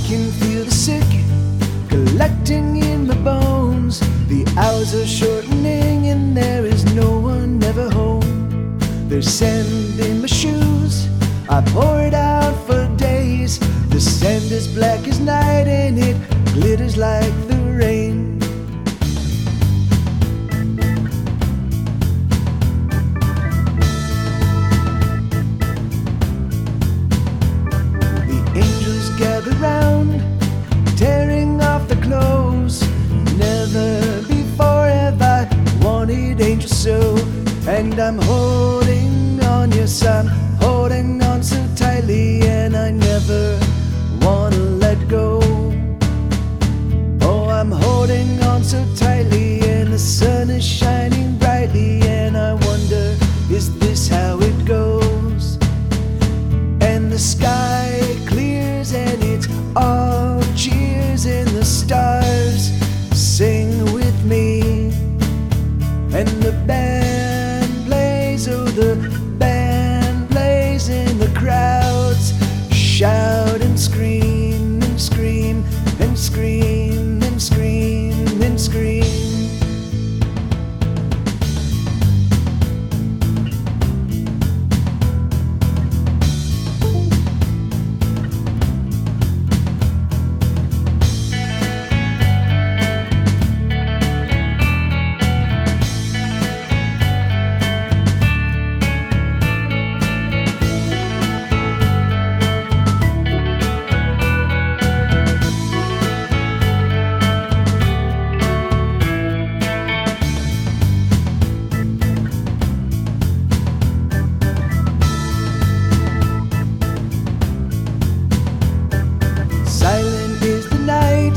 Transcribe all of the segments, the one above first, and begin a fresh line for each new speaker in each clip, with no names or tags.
can feel the sick collecting in my bones. The hours are shortening and there is no one ever home. There's sand in my shoes, I pour it out for days. The sand is black as night and it glitters like the rain. Gather round, tearing off the clothes. Never before have I wanted angels so. And I'm holding on, yes, I'm holding on so tightly, and I never wanna let go. Oh, I'm holding on so tightly, and the sun is shining brightly, and I wonder, is this how it goes? And the sky clears and it's all cheers, and the stars sing with me. And the band plays, oh the band plays, and the crowds shout and scream and scream and scream and scream and scream. Silent is the night,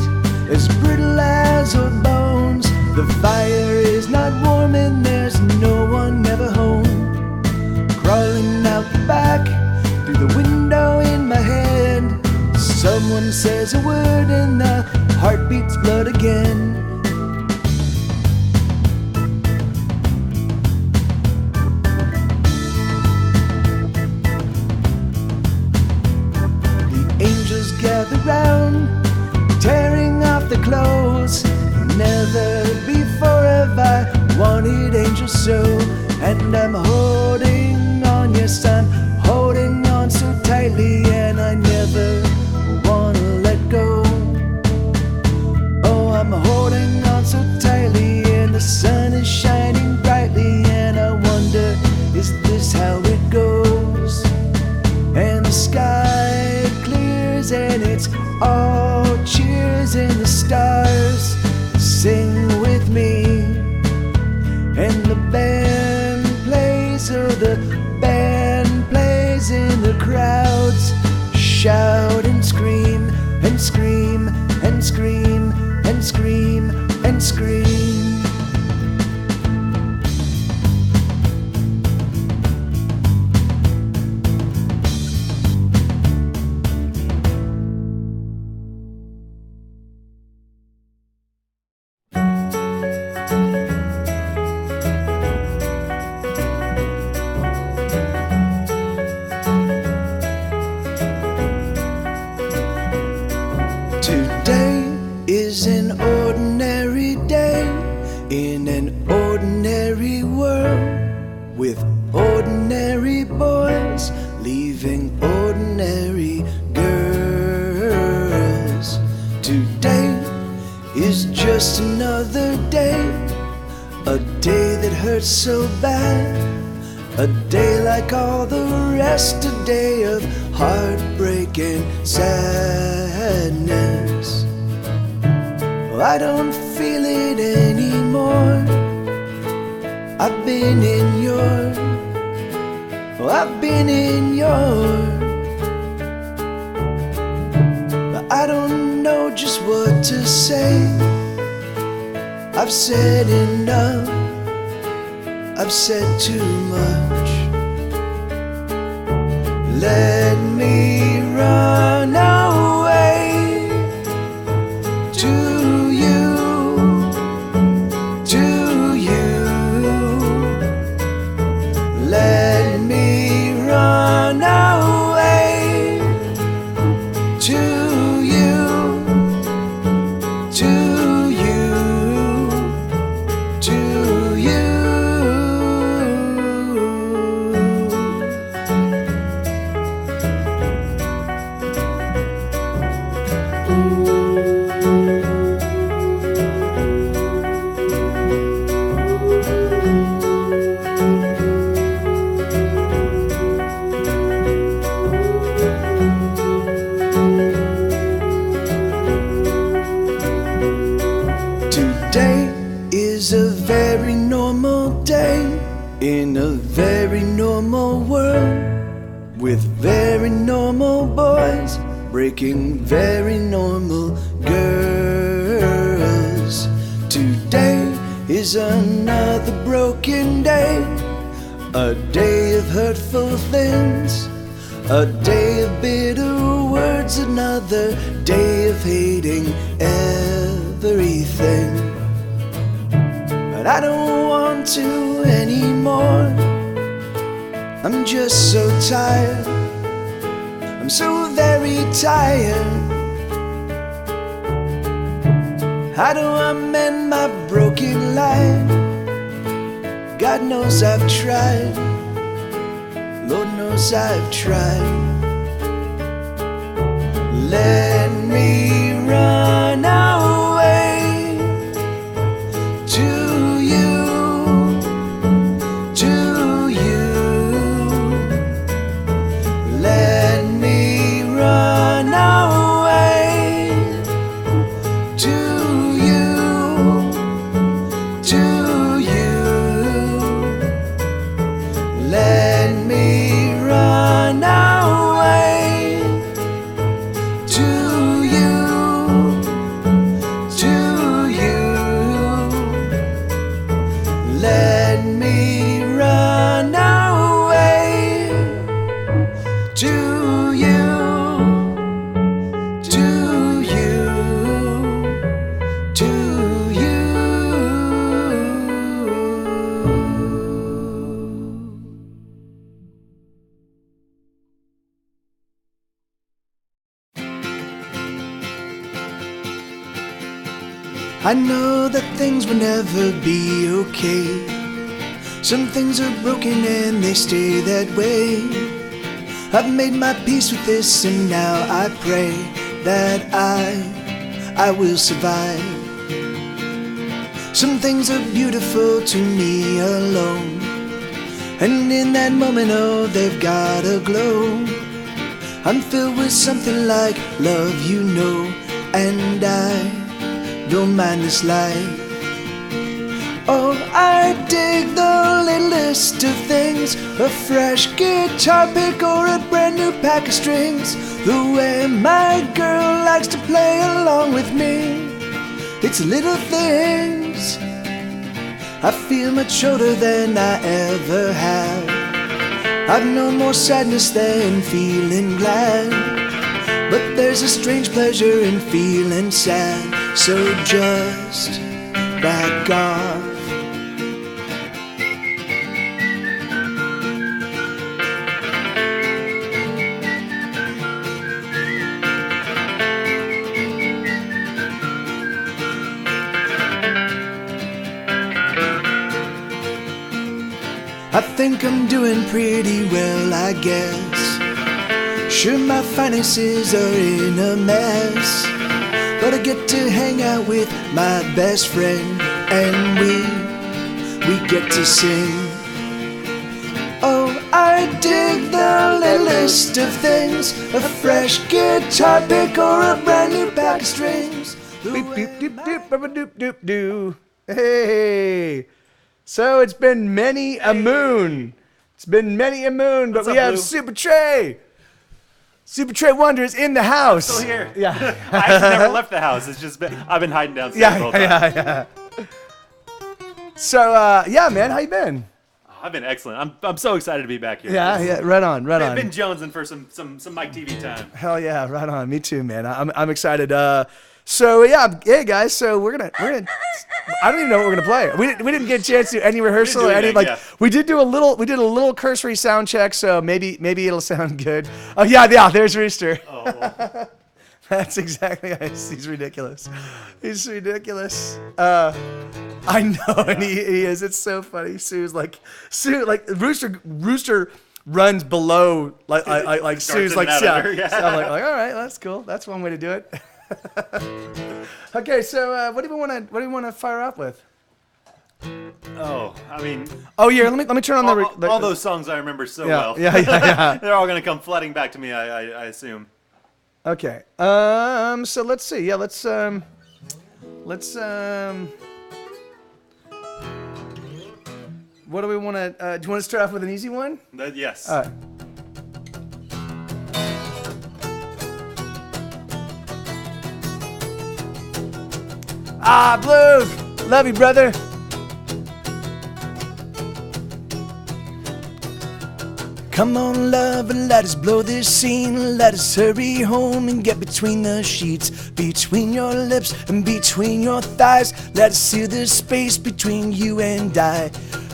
as brittle as old bones. The fire is not warm and there's no one ever home. Crawling out the back, through the window in my head, someone says a word and the heart beats blood again. Angels gather round, tearing off the clothes. Never before have I wanted angels so. And I'm holding on, yes, I'm holding on so tightly, and I never wanna let go. Oh, I'm holding on so tightly, and the sun is shining brightly, and I wonder, is this how it goes? And the sky clears and it's all cheers, and the stars sing with me. And the band plays, oh the band plays, and the crowds shout and scream and scream and scream and scream and scream. Today is an ordinary day in an ordinary world, with ordinary boys leaving ordinary girls. Today is just another day, a day that hurts so bad, a day like all the rest, a day of heartbreak and sadness. I don't feel it anymore. I've been in your, I've been in your, but I don't know just what to say. I've said enough, I've said too much. Let me run away to you, to you. Let me run away to you. Today is a very normal day in a very normal world, with very normal boys breaking very normal girls. Today is another broken day, a day of hurtful things, a day of bitter words, another day of hating everything. But I don't want to anymore. I'm just so tired. I'm so very tired. How do I mend my broken life? God knows I've tried. Lord knows I've tried. Let me run away to you, to you. Let me run away to you, to you. Let me run away to you, to you. Let me run away to you, to you, to you. I know that things will never be okay. Some things are broken and they stay that way. I've made my peace with this and now I pray that I will survive. Some things are beautiful to me alone, and in that moment, oh, they've got a glow. I'm filled with something like love, you know, and I don't mind this life. Oh, I dig the littlest of things, a fresh guitar pick or a brand new pack of strings. The way my girl likes to play along with me, it's little things. I feel much older than I ever have. I've known more sadness than feeling glad, but there's a strange pleasure in feeling sad. So just back off. I think I'm doing pretty well, I guess. Sure, my finances are in a mess, but I get to hang out with my best friend, and we get to sing. Oh, I dig the littlest of things, a fresh guitar pick or a brand new pack of strings.
Doop, doop, doop, doop, doop, doop, doop, doop. Hey! So it's been many a moon. It's been many a moon, but
What's
we
up,
have
Lou?
Super Trey. Super Trey Wonder is in the house.
Still here.
Yeah.
I actually never left the house. It's just been, I've been hiding downstairs the whole time.
Yeah. So, yeah, man, how you been?
I've been excellent. I'm so excited to be back here.
Yeah, right on.
I've been jonesing for some Mike TV time.
Hell yeah, right on. Me too, man. I'm excited. So yeah, hey guys. So we're gonna. I don't even know what we're gonna play. We didn't get a chance to do any rehearsal or any
anything, yeah.
We did a little cursory sound check. So maybe it'll sound good. Oh yeah. There's Rooster.
Oh.
That's exactly. He's ridiculous. He's ridiculous. I know, and he is. It's so funny. Sue's like Rooster runs below like
Starts
Sue's
in
like
and out
yeah.
of her, yeah.
So I'm like all right, that's cool. That's one way to do it. Okay, so what do we want to fire up with?
Oh, I mean,
Oh, here, let me turn on
all those songs I remember so
Yeah,
well.
yeah.
They're all gonna come flooding back to me, I assume.
Okay. So let's see. Yeah, let's what do we want to? Do you want to start off with an easy one?
Yes.
All right. Ah, Blues! Love you, brother. Come on, love, and let us blow this scene. Let us hurry home and get between the sheets, between your lips and between your thighs. Let us seal the space between you and I.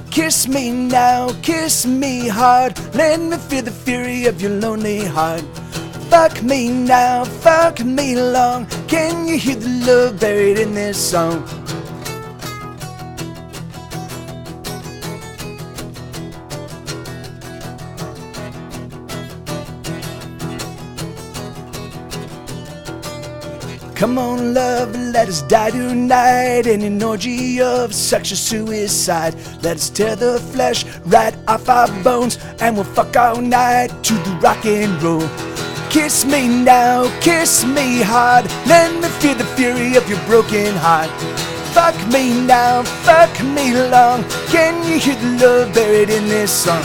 Kiss me now, kiss me hard. Let me feel the fury of your lonely heart. Fuck me now, fuck me long. Can you hear the love buried in this song? Come on, love, let us die tonight in an orgy of sexual suicide. Let us tear the flesh right off our bones, and we'll fuck all night to the rock and roll. Kiss me now, kiss me hard. Let me feel the fury of your broken heart. Fuck me now, fuck me long. Can you hear the love buried in this song?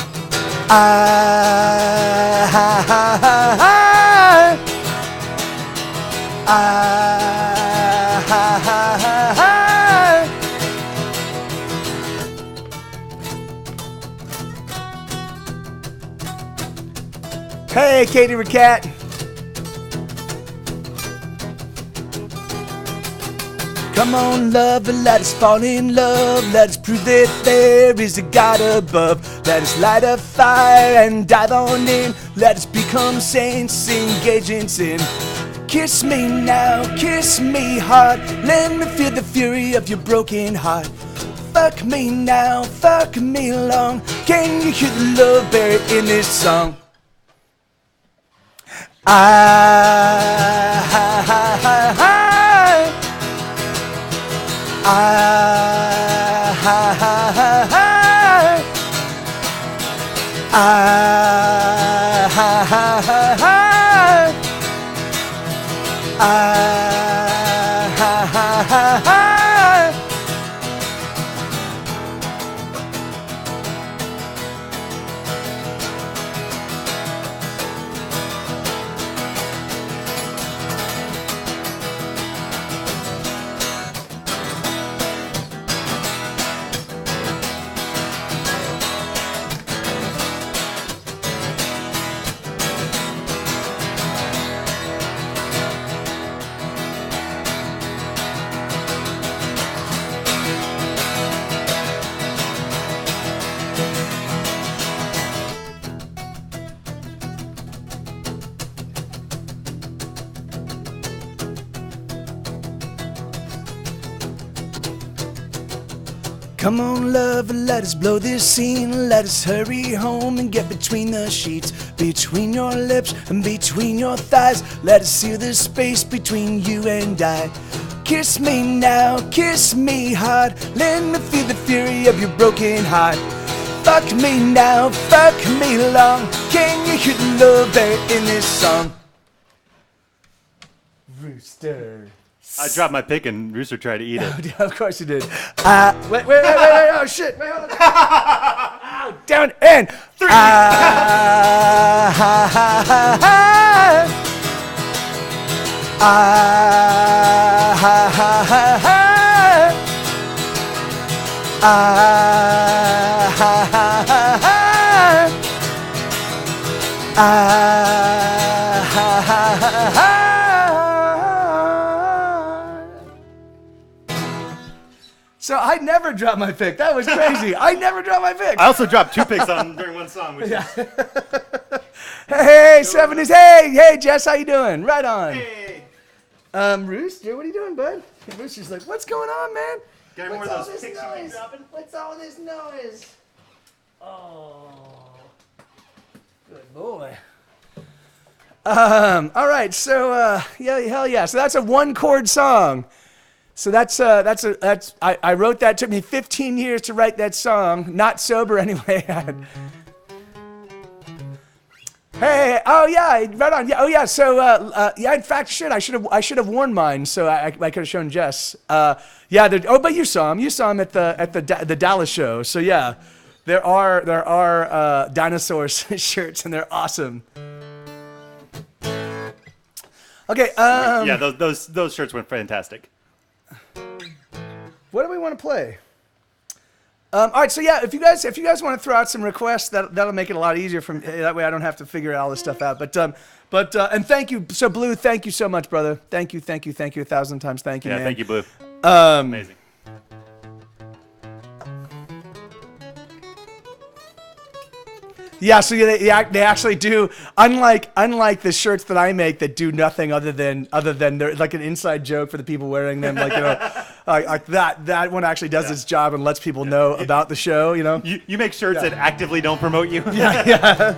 Hey, Katie Racat. Come on, love, let us fall in love. Let us prove that there is a God above. Let us light a fire and dive on in. Let us become saints, engage in sin. Kiss me now, kiss me hard. Let me feel the fury of your broken heart. Fuck me now, fuck me long. Can you hear the love buried in this song? Come on, love, let us blow this scene. Let us hurry home and get between the sheets, between your lips and between your thighs. Let us seal the space between you and I. Kiss me now, kiss me hard. Let me feel the fury of your broken heart. Fuck me now, fuck me long. Can you hear the love buried in this song? Rooster.
I dropped my pick and Rooster tried to eat it.
Oh, yeah, of course you did. Wait. Oh, shit. Wait, hold on. Oh, down and 3. So I never dropped my pick. That was crazy. I never dropped my pick.
I also dropped 2 picks during one song. Which is,
Hey, 70s. Hey, Jess, how you doing? Right on.
hey,
Rooster, what are you doing, bud? Rooster's like, what's going on, man?
got any more of those picks you keep dropping?
What's all this noise? Oh, good boy. All right, so yeah, hell yeah. So that's a 1-chord song. So I wrote that. It took me 15 years to write that song. Not sober anyway. Hey, oh yeah, right on. Yeah, oh yeah. So yeah, in fact, I should have worn mine. So I could have shown Jess. Yeah. But you saw him. You saw him at the Dallas show. So yeah, there are dinosaurs shirts, and they're awesome. Okay.
Yeah, those shirts went fantastic.
What do we want to play? All right, so yeah, if you guys want to throw out some requests, that'll make it a lot easier. That way, I don't have to figure all this stuff out. But and thank you, so Blue, thank you so much, brother. Thank you 1,000 times. Thank you,
yeah,
man.
Thank you, Blue. Amazing.
Yeah, so they actually do. Unlike the shirts that I make that do nothing other than they're like an inside joke for the people wearing them. Like like that one actually does its job and lets people know about the show.
You make shirts that actively don't promote you.
Yeah.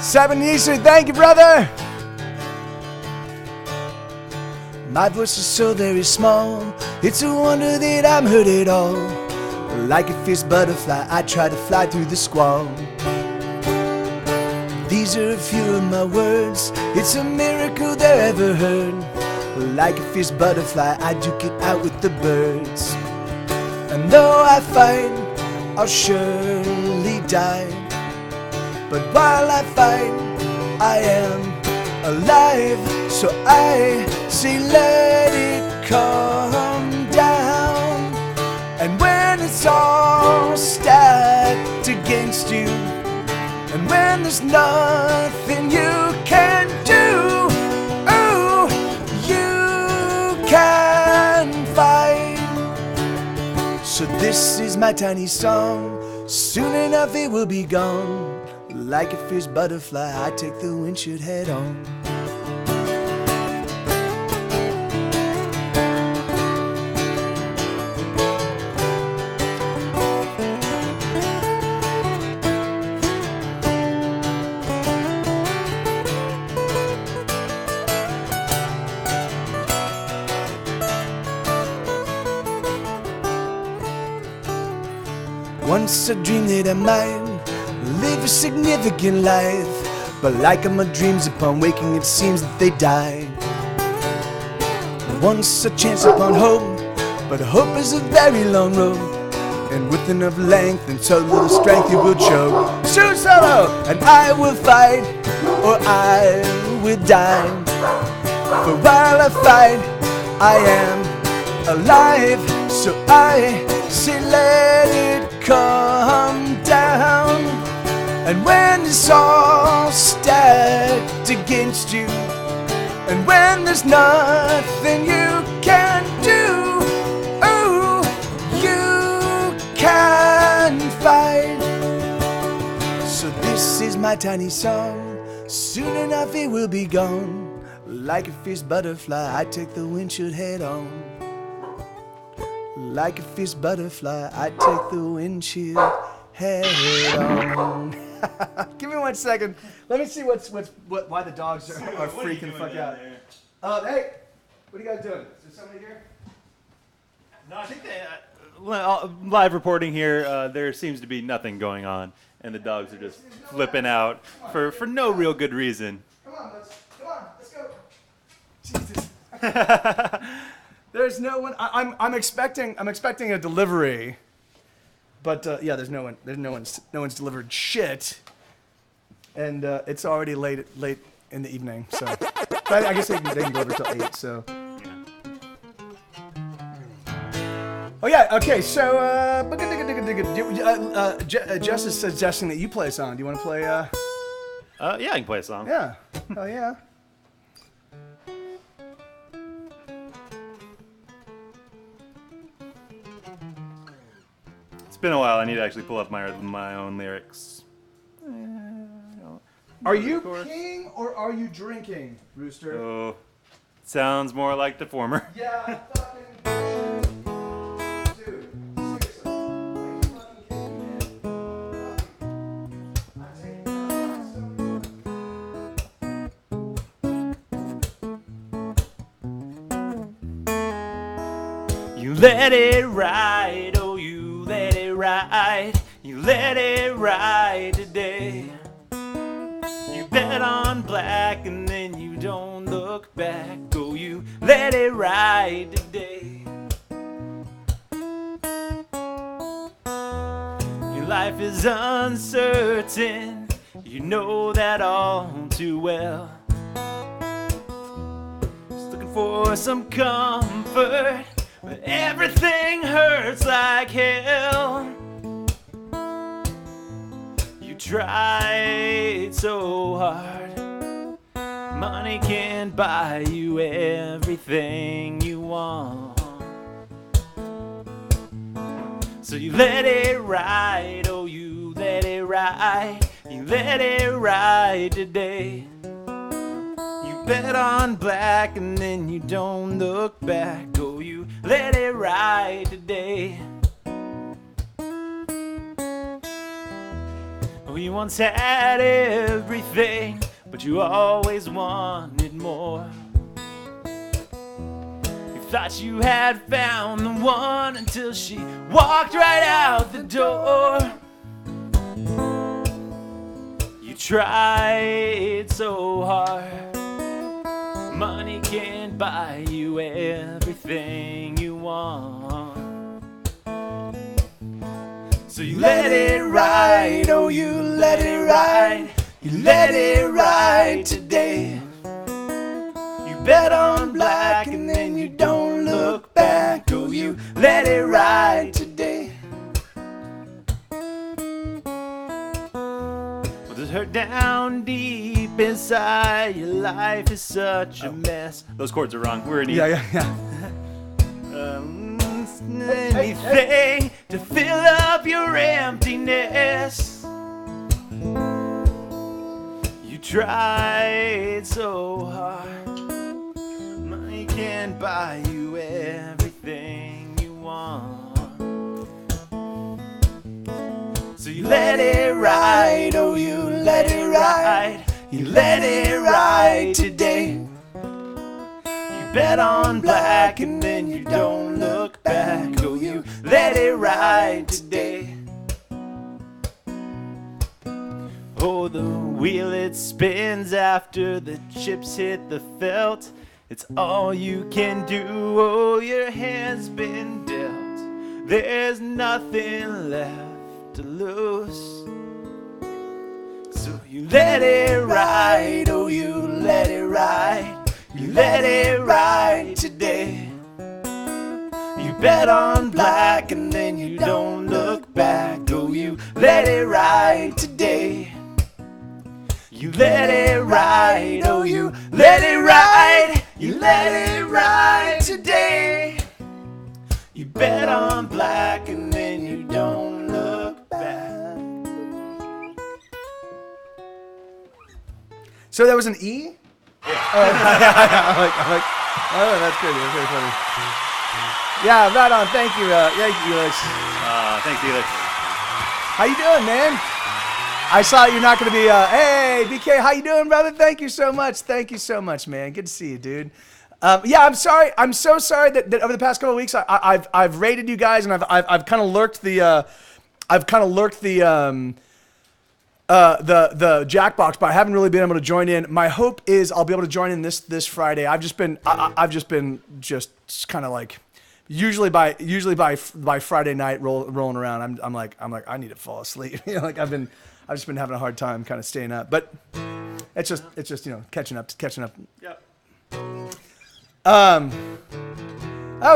7 Eastern, thank you, brother. My voice is so very small, it's a wonder that I'm heard at all. Like a fierce butterfly, I try to fly through the squall. These are a few of my words, it's a miracle they're ever heard. Like a fierce butterfly, I duke it out with the birds. And though I fight, I'll surely die. But while I fight, I am alive. So I say let it come down. And when it's all stacked against you, and when there's nothing you can do, ooh, you can fight. So this is my tiny song, soon enough it will be gone. Like a fierce butterfly, I take the windshield head on. Once I dreamed that I might live a significant life, but like all my dreams upon waking it seems that they die. Once I chance upon hope, but hope is a very long road, and with enough length and so little strength you will choke. Shoot solo, and I will fight, or I will die. For while I fight, I am alive. So I say let it come down. And when it's all stacked against you, and when there's nothing you can do, ooh, you can fight. So this is my tiny song, soon enough it will be gone. Like a fierce butterfly, I take the windshield head on. Like a fierce butterfly, I take the windshield head on. Give me 1 second. Let me see why the dogs are freaking the fuck out. Hey, what are you guys doing? Is there somebody here?
No, I think live reporting here. There seems to be nothing going on, and the dogs are just flipping out for no real good reason.
Come on, let's go. Jesus. There's no one. I'm expecting a delivery. But yeah, there's no one. No one's delivered shit, and it's already late in the evening. So, but I guess they can deliver till 8. So. Oh yeah. Okay. So Jess is suggesting that you play a song. Do you want to play?
Yeah, I can play a song.
Yeah. Oh yeah.
It's been a while. I need to actually pull up my own lyrics. I don't
Are you peeing or are you drinking, Rooster?
Oh, sounds more like the former.
Yeah, fucking. Dude, seriously. Are you fucking kidding me, man? I'm taking
You let it ride, oh, you let it ride. You let it ride today. You bet on black and then you don't look back. Oh, you let it ride today. Your life is uncertain. You know that all too well. Just looking for some comfort, but everything hurts like hell. You tried so hard. Money can't buy you everything you want. So you let it ride, oh, you let it ride. You let it ride today. You bet on black and then you don't look back. Oh, you let it ride today. Oh, you once had everything, but you always wanted more. You thought you had found the one until she walked right out the door. You tried so hard. Money can't buy you everything you want. So you let it ride, oh, you let it ride. You let it ride today. You bet on black and then you don't look back. Oh, you let it ride today. Well, just hurt down deep inside. Your life is such a mess. Those chords are wrong. We're in E.
Yeah.
Anything to fill up your emptiness. You tried so hard. Money can't buy you everything you want. So you let it ride, oh, you let it ride. You let it ride today. You bet on black and then you don't look back. Oh, you let it ride today. Oh, the wheel it spins after the chips hit the felt. It's all you can do. Oh, your hand's been dealt. There's nothing left to lose. So you let it ride. Oh, you let it ride. You let it ride today. You bet on black and then you don't look back. Oh, you let it ride today. You let it ride. Oh, you let it ride. You let it ride today. You bet on black and then you don't look back.
So that was an E? Yeah. I'm like, oh, that's good. That's very funny. Yeah, right on. Thank you, Elix.
Thanks, Elix.
How you doing, man? I saw you're not going to be, hey, BK, how you doing, brother? Thank you so much. Thank you so much, man. Good to see you, dude. Yeah, I'm sorry. I'm so sorry that over the past couple of weeks, I've rated you guys and I've kind of lurked the Jackbox, but I haven't really been able to join in. My hope is I'll be able to join in this Friday. I've just been kind of like usually by Friday night rolling around. I'm like I need to fall asleep. You know, like I've just been having a hard time kind of staying up, but it's just catching up.
Yep.
Oh,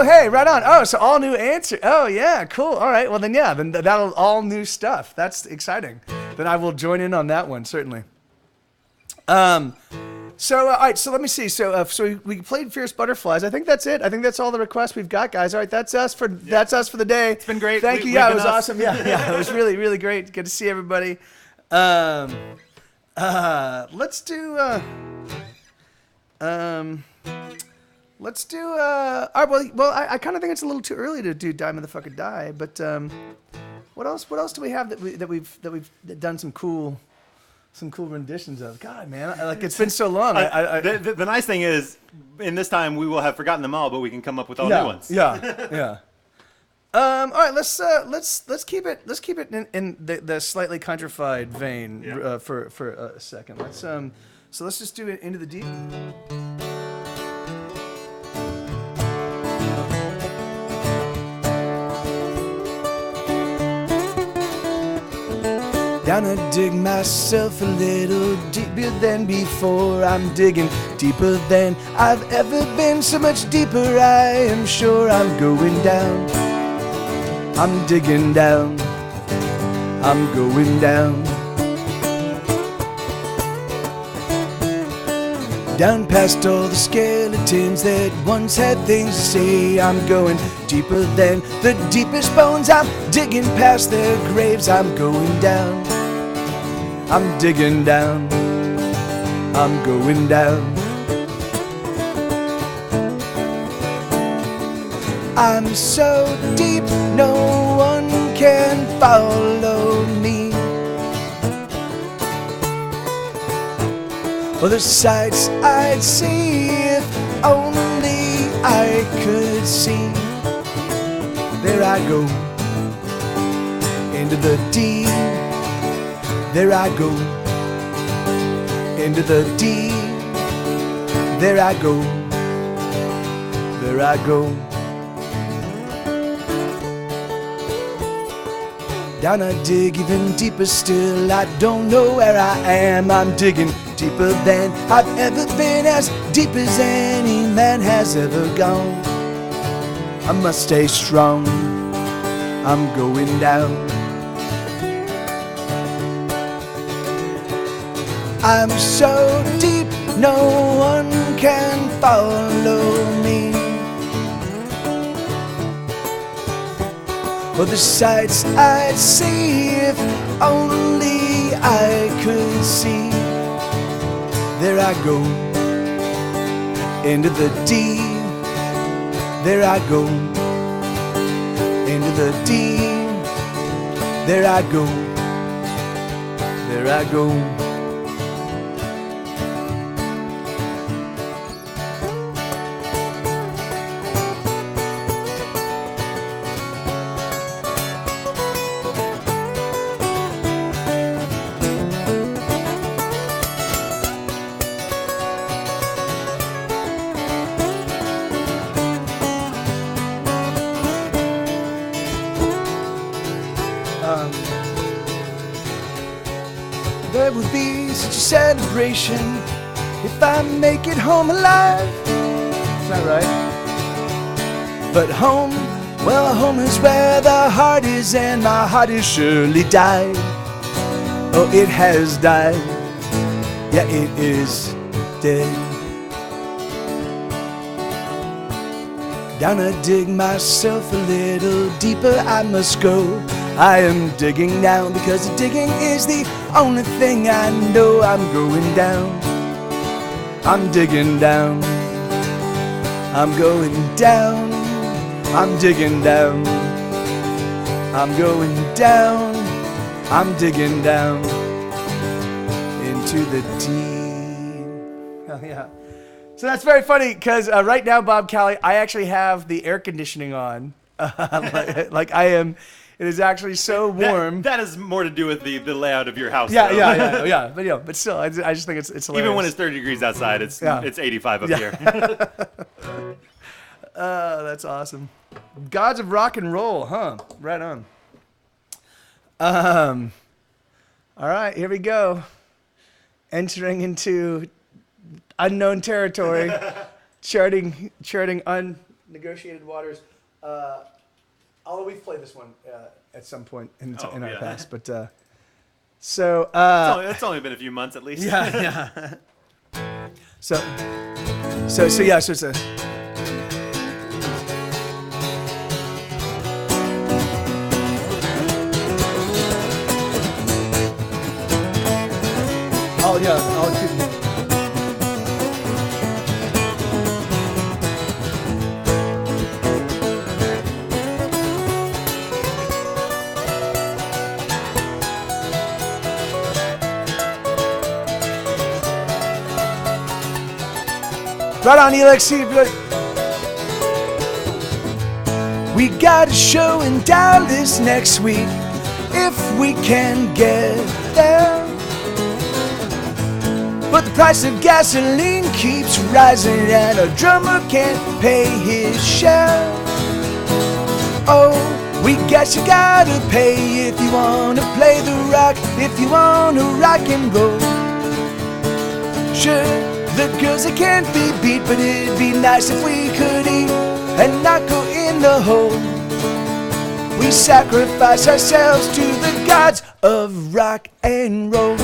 hey, right on. Oh, so all new answer. Oh, yeah, cool. All right, well then that'll all new stuff. That's exciting. Then I will join in on that one, certainly. So, all right, so let me see. So we played Fierce Butterflies. I think that's it. I think that's all the requests we've got, guys. All right, that's us for the day. It's
been great.
Thank you. Yeah, it was awesome. Yeah, it was really, really great. Good to see everybody. Let's do. Let's do. All right, well, I kind of think it's a little too early to do "Die Motherfucker Die," but what else? What else do we have that we've done some cool renditions of? God, man, like it's been so long.
The nice thing is, in this time we will have forgotten them all, but we can come up with all new ones.
Yeah. All right, let's keep it in the slightly countrified vein for a second. Let's just do it Into the Deep. Gonna dig myself a little deeper than before. I'm digging deeper than I've ever been. So much deeper, I am sure I'm going down. I'm digging down. I'm going down. Down past all the skeletons that once had things to say. I'm going deeper than the deepest bones. I'm digging past their graves. I'm going down. I'm digging down. I'm going down. I'm so deep, no one can follow me. Well, the sights I'd see if only I could see. There I go, into the deep. There I go, into the deep. There I go, there I go. Down I dig even deeper still. I don't know where I am. I'm digging deeper than I've ever been, as deep as any man has ever gone. I must stay strong. I'm going down. I'm so deep, no one can follow me. For the sights I'd see if only I could see. There I go, into the deep. There I go, into the deep. There I go, there I go. There will be such a celebration if I make it home alive. Is that right? But home, well, home is where the heart is, and my heart has surely died. Oh, it has died. Yeah, it is dead. Down I dig myself a little deeper I must go. I am digging down because digging is the only thing I know. I'm going down. I'm digging down. I'm going down. I'm digging down. I'm going down. I'm digging down into the deep. Oh, yeah. So that's very funny because right now, Bob Callie, I actually have the air conditioning on. like I am. It is actually so warm.
That has more to do with the layout of your house.
Yeah. But still, I just think it's hilarious.
Even when it's 30 degrees outside, it's 85 up here.
That's awesome. Gods of rock and roll, huh? Right on. All right, here we go. Entering into unknown territory, charting unnegotiated waters. Although we've played this one at some point in our past, but so
it's only been a few months at least.
Yeah. So it's a. I'll keep it. Right on, Elix. We got a show in Dallas next week, if we can get there. But the price of gasoline keeps rising, and our drummer can't pay his share. Oh, we guess you gotta pay if you wanna play the rock, if you wanna rock and roll. Sure, the girls, they can't be beat, but it'd be nice if we could eat and not go in the hole. We sacrifice ourselves to the gods of rock and roll.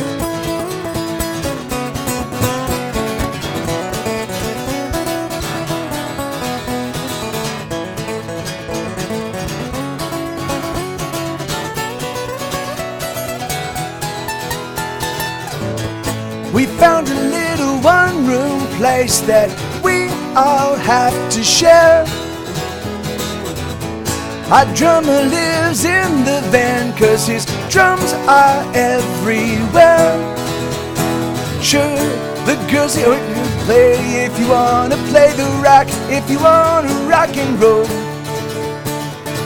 We found a little one-room place that we all have to share. Our drummer lives in the van, 'cause his drums are everywhere. Sure, the girls, they play if you wanna play the rock, if you wanna rock and roll.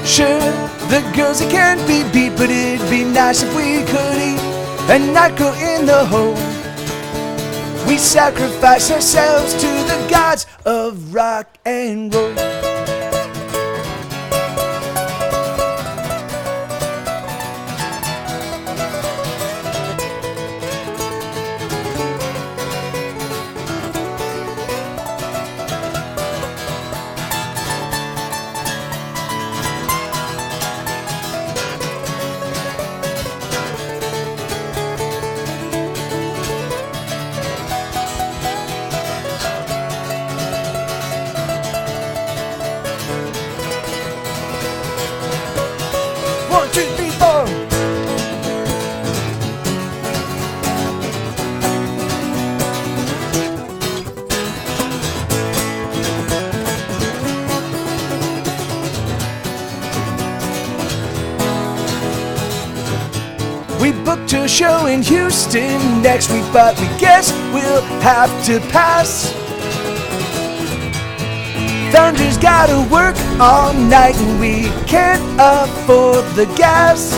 Sure, the girls, they can't be beat, but it'd be nice if we could eat and not go in the hole. We sacrifice ourselves to the gods of rock and roll. One, two, three, four. We booked a show in Houston next week, but we guess we'll have to pass. Thunder's gotta work all night and we can't afford the gas.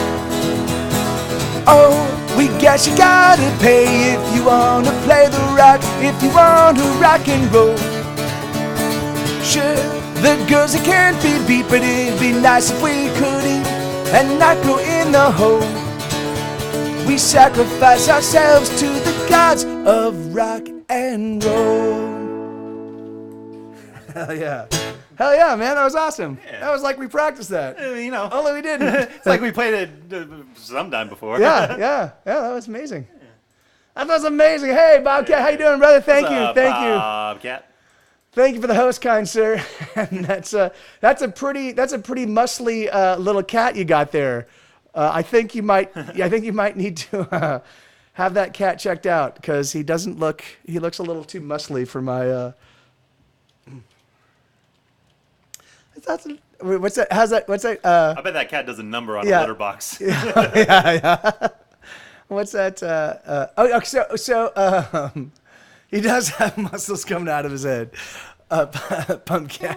Oh, we guess you gotta pay if you wanna play the rock, if you wanna rock and roll. Sure, the girls, they can't be beat, but it'd be nice if we could eat and not go in the hole. We sacrifice ourselves to the gods of rock and roll. Hell yeah. Hell yeah, man. That was awesome.
Yeah.
That was like we practiced that.
You know,
Only we didn't.
it's like we played it sometime before.
Yeah. That was amazing. That was amazing. Hey, Bobcat, how you doing, brother? Thank you.
Bobcat.
Thank you for the host, kind sir. And that's a pretty muscly little cat you got there. I think you might need to have that cat checked out, because he looks a little too muscly for my. What's that? How's that? What's that?
I bet that cat does a number on a letterbox.
Yeah. What's that? He does have muscles coming out of his head. Pumpkin.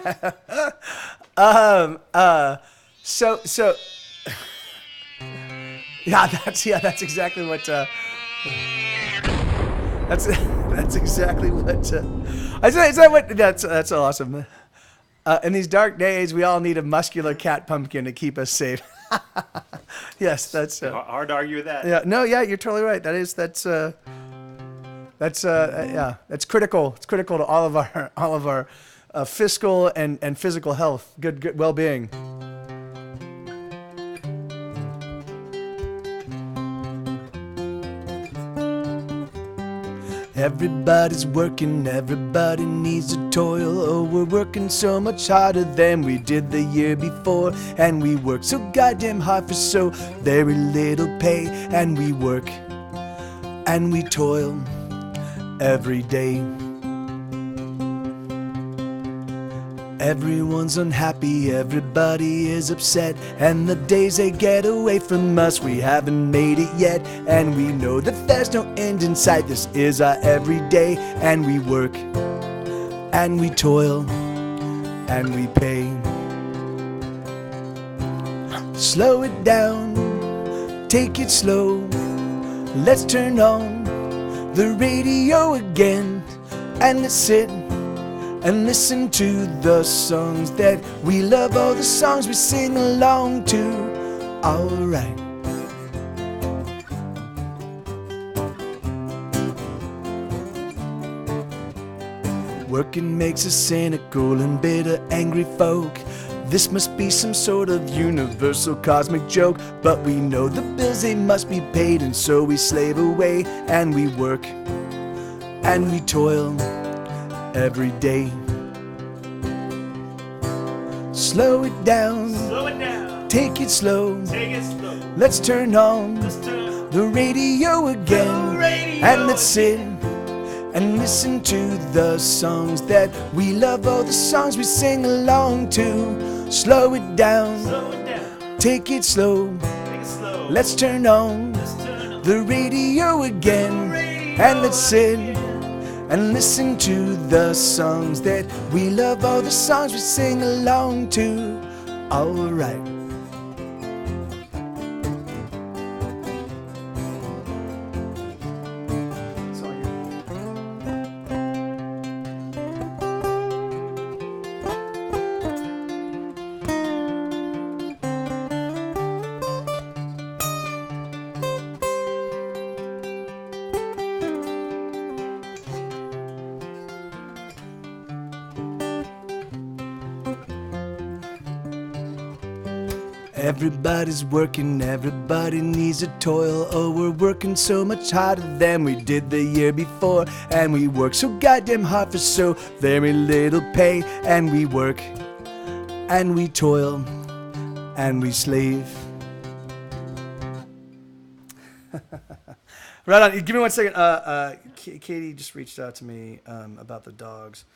That's exactly what. That's exactly what. Is that what? That's awesome. In these dark days, we all need a muscular cat pumpkin to keep us safe. Yes, that's
hard to argue with that.
Yeah, no, yeah, you're totally right. That's critical. It's critical to all of our fiscal and physical health, good well-being. Everybody's working, everybody needs to toil. Oh, we're working so much harder than we did the year before. And we work so goddamn hard for so very little pay. And we work and we toil. every day. Everyone's unhappy, everybody is upset, and the days they get away from us, we haven't made it yet. And we know that there's no end in sight, this is our everyday. And we work, and we toil, and we pay. Slow it down, take it slow. Let's turn on the radio again, and let's sit and listen to the songs that we love, all the songs we sing along to. Alright. Working makes us cynical and bitter, angry folk. This must be some sort of universal cosmic joke, but we know the bills, they must be paid, and so we slave away, and we work, and we toil every day. Slow it down, take it slow. Let's turn on the radio again, and let's sit and listen to the songs that we love, all the songs we sing along to. Slow it down, take it slow. Let's turn on the radio again, and let's sit and listen to the songs that we love, all the songs we sing along to. Alright. Everybody's working, everybody needs a toil. Oh, we're working so much harder than we did the year before. And we work so goddamn hard for so very little pay. And we work, and we toil, and we slave. Right on, give me 1 second. Katie just reached out to me about the dogs.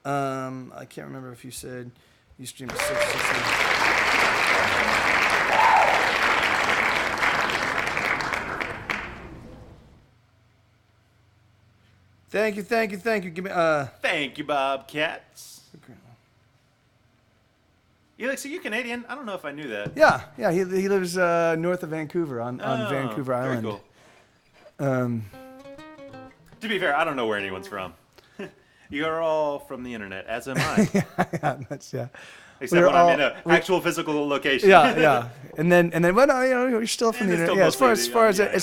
I can't remember if you said you streamed 6. Thank you. Give me
Thank you, Bobcats. So you're Canadian? I don't know if I knew that.
Yeah. He lives north of Vancouver on Vancouver Island.
Very cool. To be fair, I don't know where anyone's from. You're all from the internet, as am I.
yeah.
Except when I'm in an actual physical location.
Yeah. And then, well, no, you're still from the internet. Yeah, as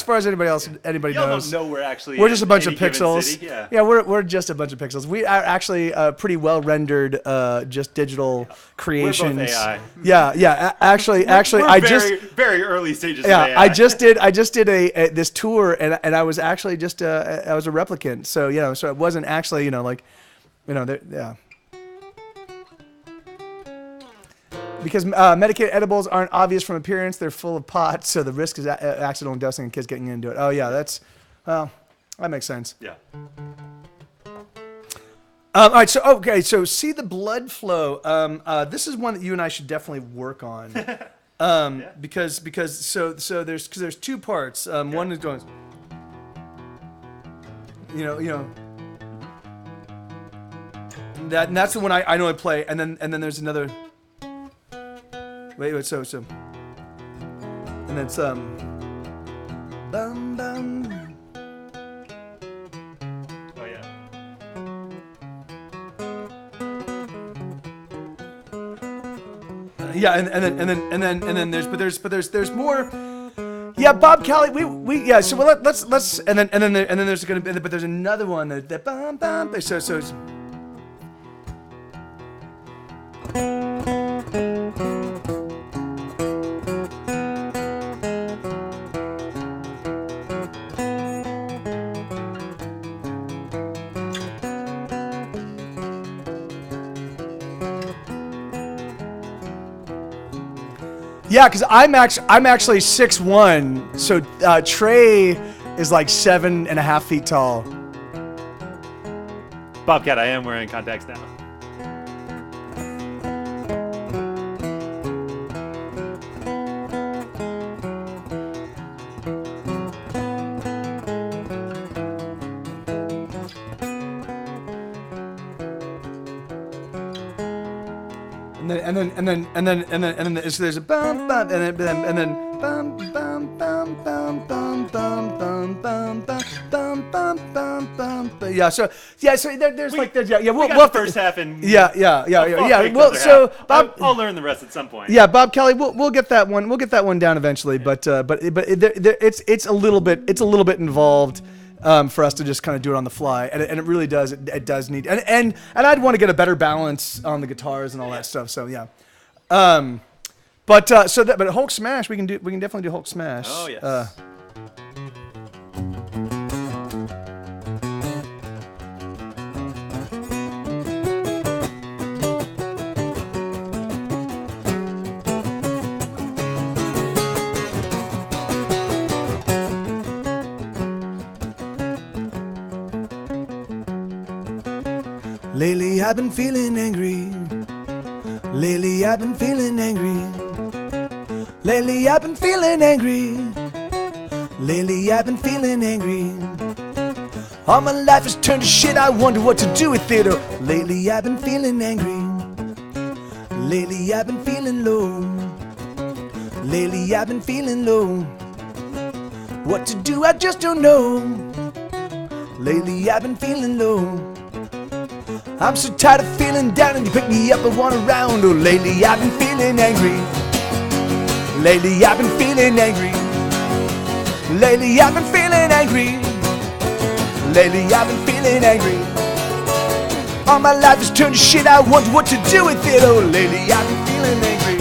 far as anybody
Y'all
knows.
Don't know we're actually.
We're just a bunch of
given
pixels.
city.
Yeah, we're just a bunch of pixels. We are actually pretty well rendered, just digital creations.
We're both AI.
Yeah. Actually,
we're very early stages. Of AI.
I just did a this tour, and I was actually just I was a replicant. So so it wasn't actually yeah. Because medicated edibles aren't obvious from appearance, they're full of pot, so the risk is accidental dosing and kids getting into it. Oh yeah, that makes sense.
Yeah.
All right, so see the blood flow. This is one that you and I should definitely work on. Because there's two parts. One is going, and that's the one I know I play, and then there's another. Wait, so. And then some. Bum bum.
Oh yeah.
Yeah, and then there's more. Yeah, Bob Kelly. We So let's and then there's gonna be, but there's another one that bum bum. So. Yeah, because I'm actually 6'1", so Trey is like 7.5 feet tall.
Bobcat, I am wearing contacts now.
And then so there's a bum bum and then bum bum bum bum bum bum bum bum bum bum bum. Yeah, so there's
We
we'll
got the first half in.
Yeah. Well, so
Bob, I'll learn the rest at some point.
Yeah, Bob Kelly, we'll get that one. We'll get that one down eventually. But it's a little bit involved. For us to just kind of do it on the fly, and it really does. It does need, and I'd want to get a better balance on the guitars and all that stuff. So yeah, but Hulk Smash, we can definitely do Hulk Smash.
Oh yes.
Lately I've been feeling angry. Lately I've been feeling angry. Lately I've been feeling angry. Lately I've been feeling angry. All my life has turned to shit. I wonder what to do with it. Oh, lately I've been feeling angry. Lately I've been feeling low. Lately I've been feeling low. What to do, I just don't know. Lately I've been feeling low. I'm so tired of feeling down and you pick me up and want around. Oh, lately I've been feeling angry. Lately I've been feeling angry. Lately I've been feeling angry. Lately I've been feeling angry. All my life has turned to shit. I wonder what to do with it. Oh, lately I've been feeling angry.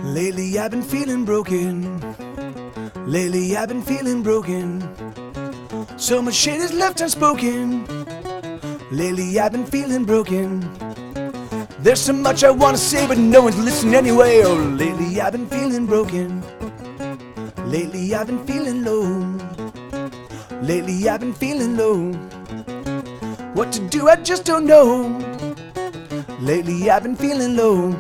Lately I've been feeling broken. Lately I've been feeling broken. So much shit is left unspoken. Lately I've been feeling broken. There's so much I wanna say, but no one's listening anyway. Oh, lately I've been feeling broken. Lately I've been feeling low. Lately I've been feeling low. What to do, I just don't know. Lately I've been feeling low.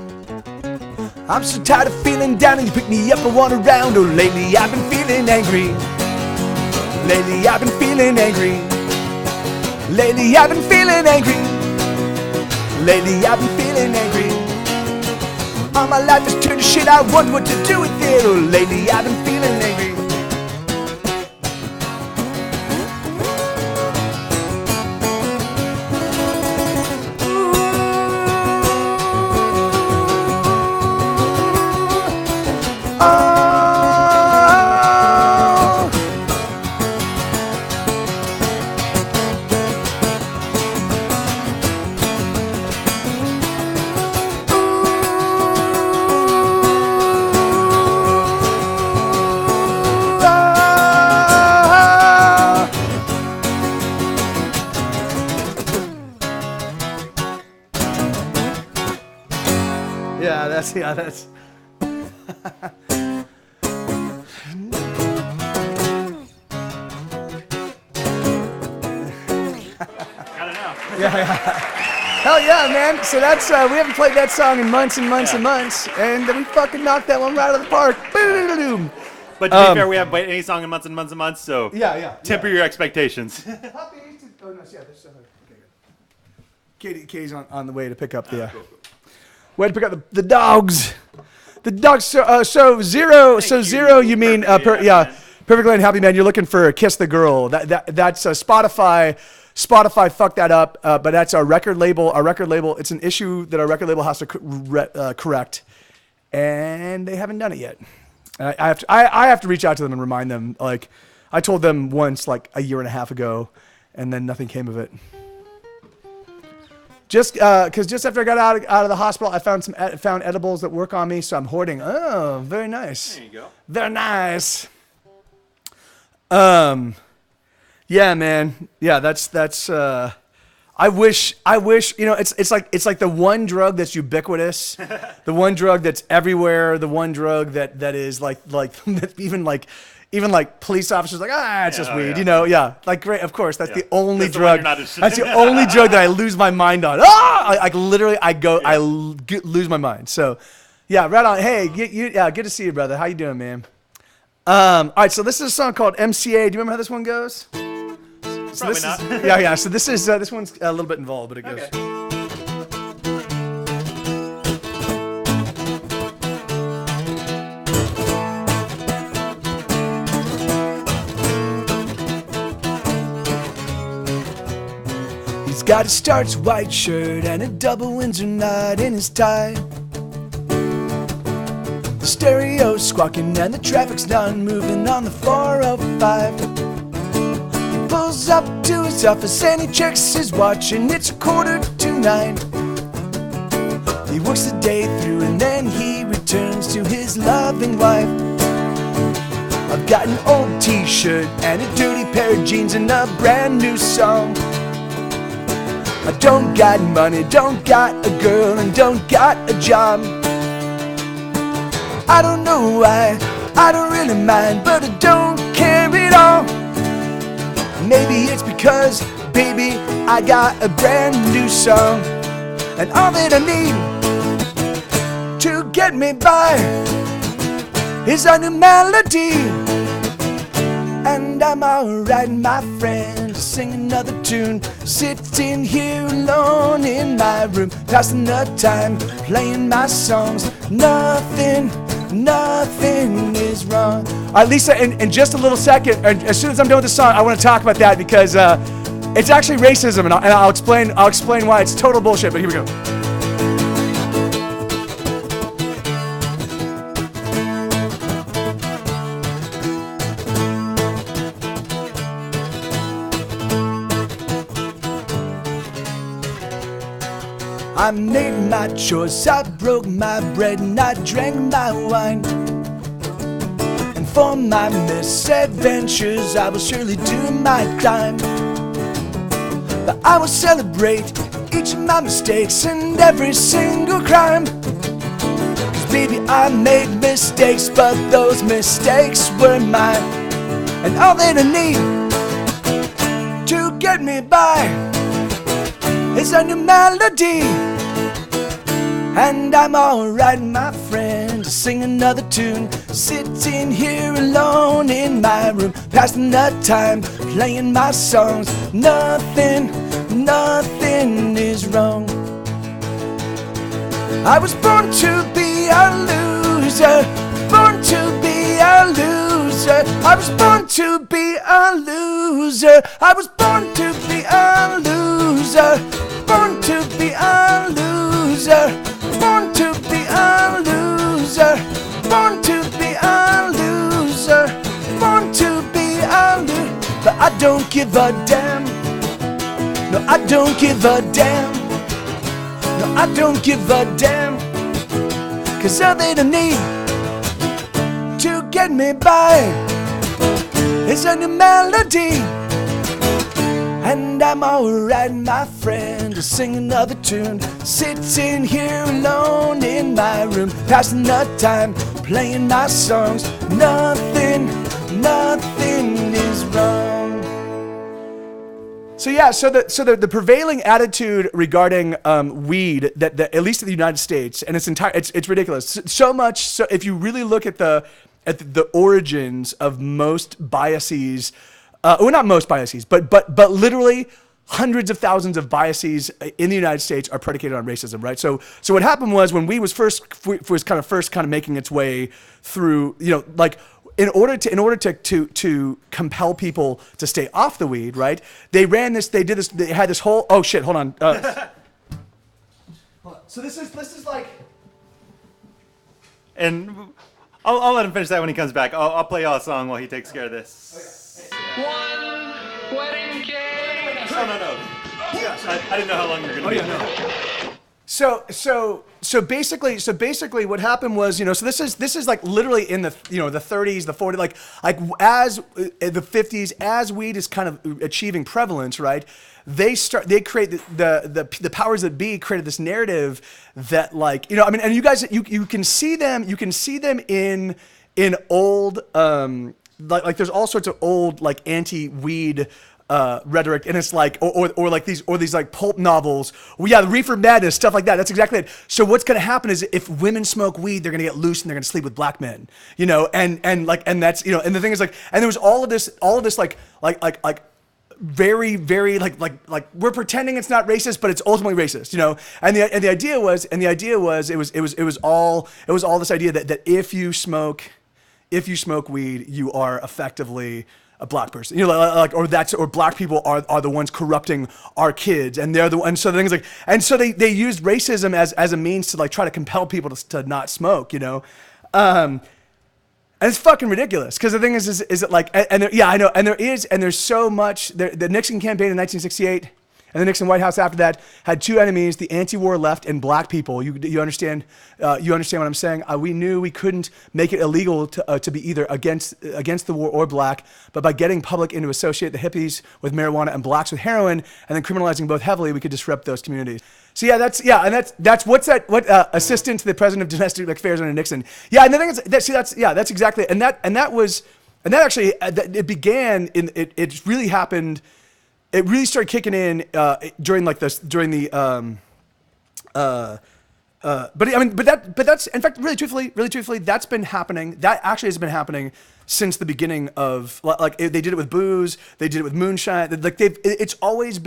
I'm so tired of feeling down and you pick me up and want around. Oh, lately I've been feeling angry. Lately I've been feeling angry. Lately I've been feeling angry. Lately I've been feeling angry. All my life has turned to shit. I wonder what to do with it. Oh, lately I've been feeling angry. Yeah, that's.
I don't know.
Yeah. Hell yeah, man. So that's, we haven't played that song in months and months and months, and we fucking knocked that one right out of the park. Boom.
But to be fair, we haven't played any song in months and months and months, so temper your expectations.
Oh, no, yeah, there's okay, good. Katie's on the way to pick up the, way to pick up the dogs. The dog. So zero. So zero. You mean yeah. Perfectly Unhappy Man. You're looking for Kiss the Girl. That's Spotify. Spotify fucked that up. But that's our record label. Our record label. It's an issue that our record label has to correct, and they haven't done it yet. I have to reach out to them and remind them. Like I told them once, like a year and a half ago, and then nothing came of it. Just because just after I got out of the hospital, I found found edibles that work on me, so I'm hoarding. Oh, very nice.
There you go.
Very nice. Yeah, man. Yeah, that's. I wish. It's like the one drug that's ubiquitous, the one drug that's everywhere, the one drug that is like even like police officers like it's just weed, like great, of course that's the only drug. That's the only drug that I lose my mind on. I literally lose my mind. So, yeah, right on. Hey, good to see you, brother. How you doing, man? All right, so this is a song called MCA. Do you remember how this one goes?
Probably not.
Yeah. So this one's a little bit involved, but it goes.
Okay.
He's got a starched white shirt and a double Windsor knot in his tie. The stereo's squawking and the traffic's not moving on the 405. He pulls up to his office and he checks his watch and it's 9:15. He works the day through and then he returns to his loving wife. I've got an old t-shirt and a dirty pair of jeans and a brand new song. I don't got money, don't got a girl, and don't got a job. I don't know why, I don't really mind, but I don't care at all. Maybe it's because, baby, I got a brand new song. And all that I need to get me by is a new melody. And I'm alright, my friend, to sing another tune. Sitting here alone in my room, passing the time, playing my songs. Nothing is wrong. All right, Lisa, in just a little second, as soon as I'm done with the song, I want to talk about that because it's actually racism, and I'll explain why it's total bullshit. But here we go. I made my choice, I broke my bread and I drank my wine. And for my misadventures I will surely do my time. But I will celebrate each of my mistakes and every single crime. 'Cause baby, I made mistakes, but those mistakes were mine. And all that I need to get me by is a new melody. And I'm alright, my friend, to sing another tune. Sitting here alone in my room, passing the time, playing my songs. Nothing is wrong. I was born to be a loser, born to be a loser. I was born to be a loser. I was born to be a loser, born to be a loser. Born to be a loser, born to be a loser, born to be a loser. But I don't give a damn. No, I don't give a damn. No, I don't give a damn. 'Cause all that I need to get me by is a new melody. And I'm alright, my friend, to sing another tune. Sitting here alone in my room, passing the time, playing my songs. Nothing is wrong. So yeah, so the prevailing attitude regarding weed, that at least in the United States, and it's ridiculous. So much so, if you really look at the origins of most biases. Well, not most biases, but literally hundreds of thousands of biases in the United States are predicated on racism, right? So what happened was when weed was first making its way through, like in order to compel people to stay off the weed, right? They had this whole, oh shit, hold on. So this is like,
And I'll let him finish that when he comes back. I'll play y'all a song while he takes care of this.
One wedding cake.
No. I didn't know how long you were going to be.
no. So basically what happened was, so this is like literally in the, the 30s, the 40s, like as the 50s, as weed is kind of achieving prevalence, right? They create the powers that be created this narrative that like, and you guys, you can see them in old, like there's all sorts of old like anti-weed rhetoric, and it's like, or like these like pulp novels. Well, yeah, the Reefer Madness, stuff like that. That's exactly it. So what's going to happen is if women smoke weed, they're going to get loose and they're going to sleep with black men, and that's, and the thing is like, and there was all of this like very, very like we're pretending it's not racist, but it's ultimately racist, And the idea was it was all this idea that if you smoke weed, you are effectively a black person, or black people are the ones corrupting our kids, and they're the ones. So the thing is like, and so they used racism as a means to like try to compel people to not smoke, And it's fucking ridiculous because the thing is it like, I know, and there's so much. The Nixon campaign in 1968 and the Nixon White House after that had two enemies: the anti-war left and black people. You understand? You understand what I'm saying? We knew we couldn't make it illegal to be either against the war or black, but by getting public into associate the hippies with marijuana and blacks with heroin, and then criminalizing both heavily, we could disrupt those communities. So that's assistant to the president of domestic affairs under Nixon. Yeah, and the thing is that's exactly, and that actually began in it really happened. It really started kicking in during the but that's in fact really truthfully that's been happening. That actually has been happening since the beginning of like they did it with booze, they did it with moonshine. Like they've always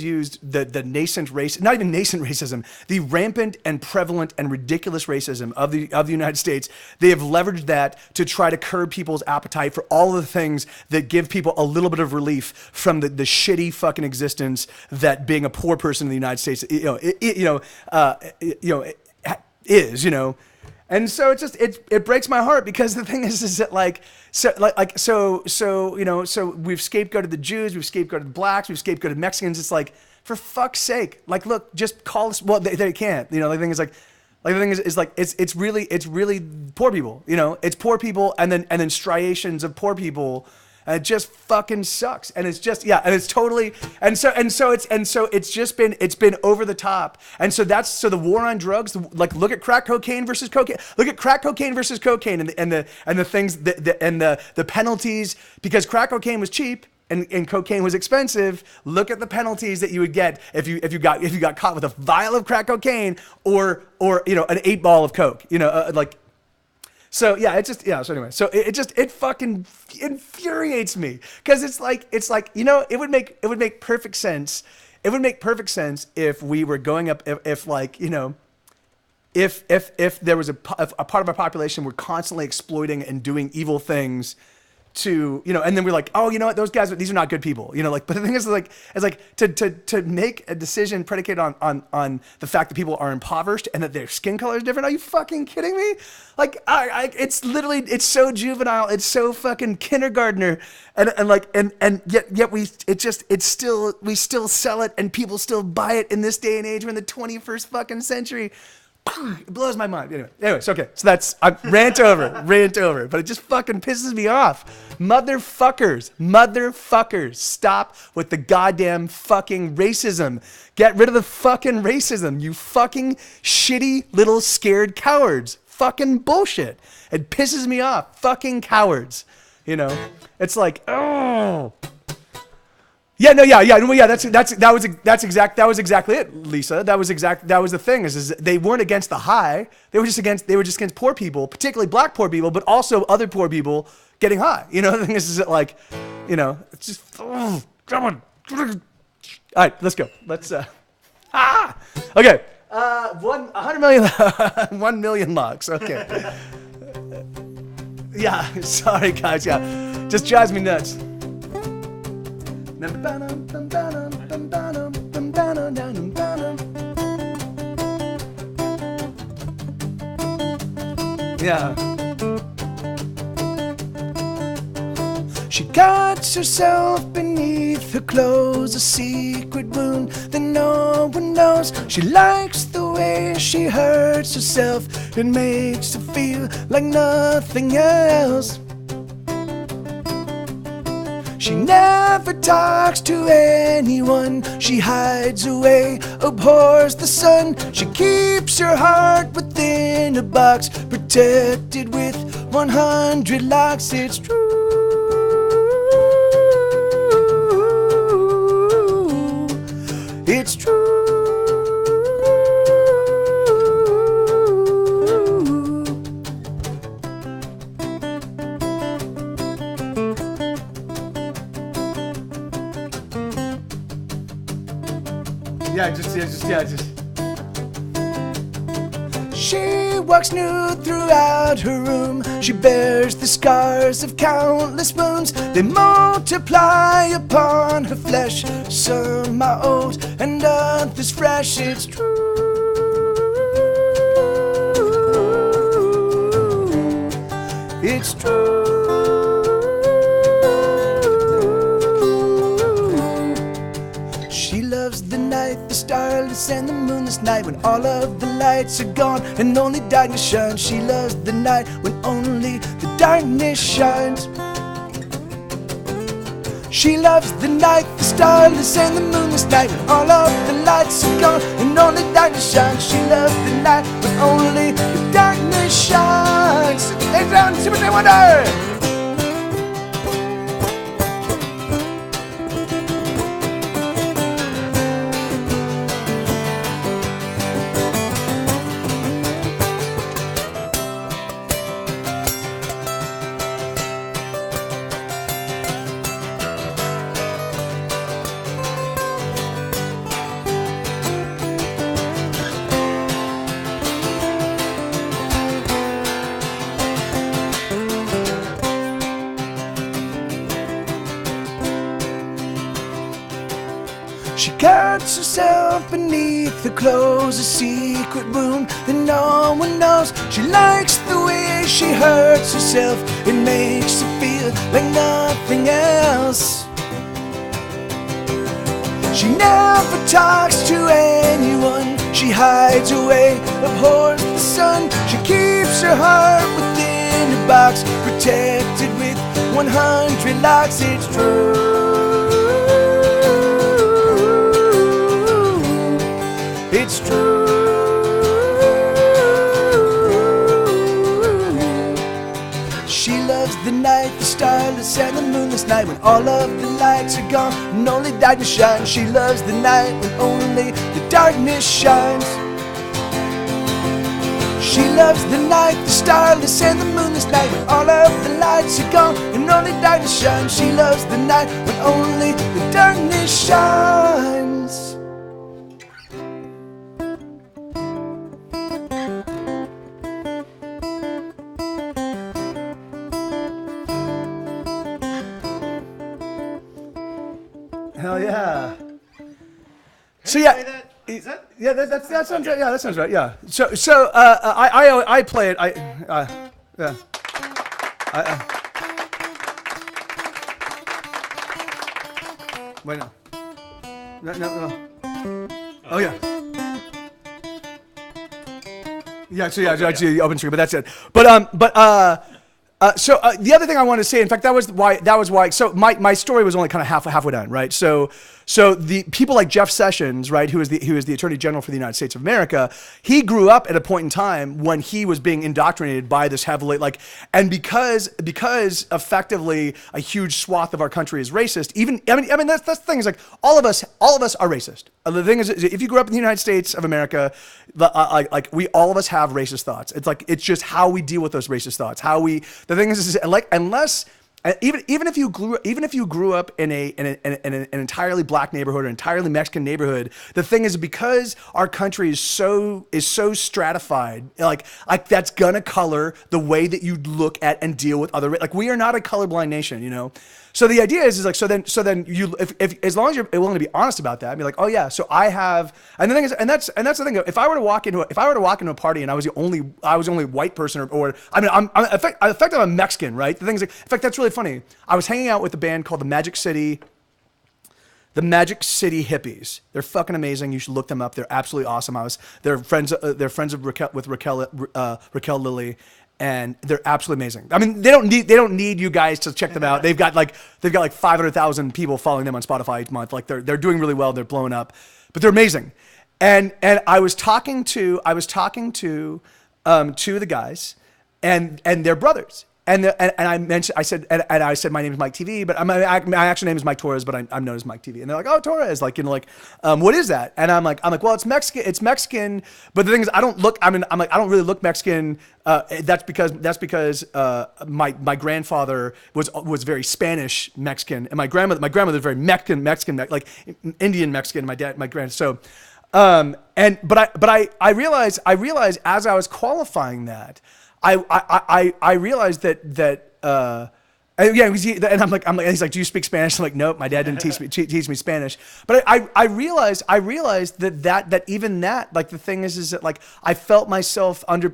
used the nascent race, not even nascent racism, the rampant and prevalent and ridiculous racism of the United States. They have leveraged that to try to curb people's appetite for all of the things that give people a little bit of relief from the shitty fucking existence that being a poor person in the United States, is. And so it breaks my heart because the thing is that so we've scapegoated the Jews, we've scapegoated the blacks, we've scapegoated Mexicans. It's like, for fuck's sake, like, look, just call us. Well, they can't. The thing is it's really poor people. It's poor people and then striations of poor people. And it just fucking sucks. And it's just, and it's totally, it's been over the top. And so the war on drugs, like look at crack cocaine versus cocaine. Look at crack cocaine versus cocaine and the things and the penalties, because crack cocaine was cheap and cocaine was expensive. Look at the penalties that you would get if you got caught with a vial of crack cocaine or an 8-ball of coke. So yeah, So anyway, it fucking infuriates me because it's like it would make perfect sense. It would make perfect sense if we were going up if there was a part of our population were constantly exploiting and doing evil things to, and then we're like, oh, you know what, these are not good people, but the thing is to make a decision predicated on the fact that people are impoverished and that their skin color is different. Are you fucking kidding me? Like, it's literally, it's so juvenile, it's so fucking kindergartner, and yet we still sell it and people still buy it in this day and age. We're in the 21st fucking century. It blows my mind. Anyways, okay. So I rant over, but it just fucking pisses me off. Motherfuckers, stop with the goddamn fucking racism. Get rid of the fucking racism, you fucking shitty little scared cowards. Fucking bullshit. It pisses me off. Fucking cowards. It's like, oh. That's exactly it, Lisa. That was the thing is they weren't against the high. They were just against poor people, particularly black poor people, but also other poor people getting high. The thing is that it's just, Come on. All right, let's go. Let's, okay. 100 million, 1 million logs. Okay. Yeah, sorry guys. Yeah, just drives me nuts. Yeah. She cuts herself beneath her clothes, a secret wound that no one knows. She likes the way she hurts herself. It makes her feel like nothing else. She never talks to anyone. She hides away, abhors the sun. She keeps her heart within a box, protected with 100 locks. It's true. It's true. Yeah, just. She walks nude throughout her room. She bears the scars of countless wounds. They multiply upon her flesh. Some are old and others fresh. It's true. It's true. She loves the night, the starless and the moonless night, when all of the lights are gone and only darkness shines. She loves the night when only the darkness shines. She loves the night, the starless and the moonless night, when all of the lights are gone and only darkness shines. She loves the night when only the darkness shines. Lay down, see what they wonder. She cuts herself beneath the clothes, a secret wound that no one knows. She likes the way she hurts herself. It makes her feel like nothing else. She never talks to anyone. She hides away, abhors the sun. She keeps her heart within a box, protected with 100 locks. It's true. It's true. She loves the night, the starless and the moonless night, when all of the lights are gone and only darkness shines. She loves the night when only the darkness shines. She loves the night, the starless and the moonless night, when all of the lights are gone and only darkness shines. She loves the night when only the darkness shines. Hell yeah! So yeah, that sounds right. Yeah, that sounds right. Yeah. So I play it. Yeah. Wait, no. Oh yeah. Yeah. So yeah, the open string, but that's it. So the other thing I wanted to say, in fact, that was why. So my story was only kind of halfway done, right? So the people like Jeff Sessions, right, who is the Attorney General for the United States of America, he grew up at a point in time when he was being indoctrinated by this heavily, and because effectively a huge swath of our country is racist. I mean that's the thing, is like all of us are racist. The thing is, if you grew up in the United States of America, we all of us have racist thoughts. It's just how we deal with those racist thoughts. The thing is like, even if you grew up in an entirely black neighborhood or entirely Mexican neighborhood, the thing is, because our country is so stratified, like that's gonna color the way that you look at and deal with other, like we are not a colorblind nation, you know. So the idea is like, so then you, if as long as you're willing to be honest about that, be like, oh yeah, so I have, and the thing is, and that's the thing. If I were to walk into a party and I was the only white person, or I mean, I'm effectively I'm Mexican, right? The thing is, like, in fact, that's really funny. I was hanging out with a band called the Magic City Hippies. They're fucking amazing. You should look them up. They're absolutely awesome. They're friends of Raquel Lilly. And they're absolutely amazing. I mean, they don't need you guys to check them out. They've got like 500,000 people following them on Spotify each month. Like they're doing really well. They're blowing up, but they're amazing. And I was talking to two of the guys, and they're brothers. And I said my name is Mike TV, but my actual name is Mike Torres, but I'm known as Mike TV. And they're like, oh, Torres, like, you know, like, what is that? And I'm like, well, it's Mexican, but the thing is, I don't really look Mexican. That's because my grandfather was very Spanish Mexican, and my grandmother very Mexican, like Indian Mexican. So. But I realized as I was qualifying that, I realized that and I'm like, he's like, do you speak Spanish? I'm like, nope, my dad didn't teach me Spanish. But I realized that even that, like, the thing is that, like, I felt myself under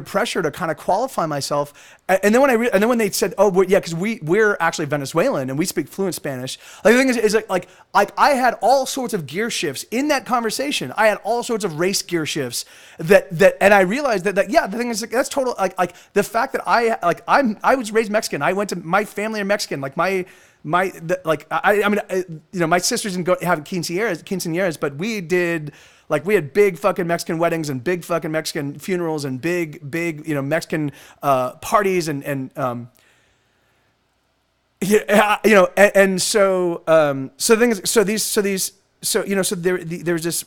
pressure to kind of qualify myself. And then when they said, oh, because we're actually Venezuelan and we speak fluent Spanish. Like, the thing is like I had all sorts of gear shifts in that conversation. I had all sorts of race gear shifts and I realized that yeah, the thing is, like, that's total, like the fact that I was raised Mexican. I went to, my family are Mexican. Like my sisters didn't have quinceañeras, but we did. Like, we had big fucking Mexican weddings and big fucking Mexican funerals and big, you know, Mexican parties and so the thing is, so there's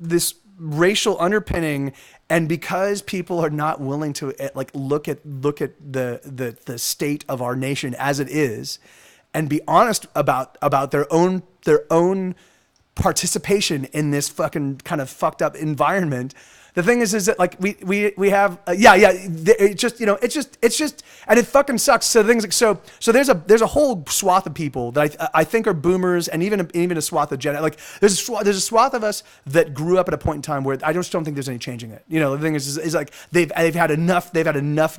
this racial underpinning, and because people are not willing to like look at the state of our nation as it is, and be honest about their own participation in this fucking kind of fucked up environment. The thing is that, like, we have it's just and it fucking sucks. So the things like, so there's a whole swath of people that I think are boomers, and even a swath of Gen, like there's a swath of us that grew up at a point in time where I just don't think there's any changing it. You know, the thing is like they've had enough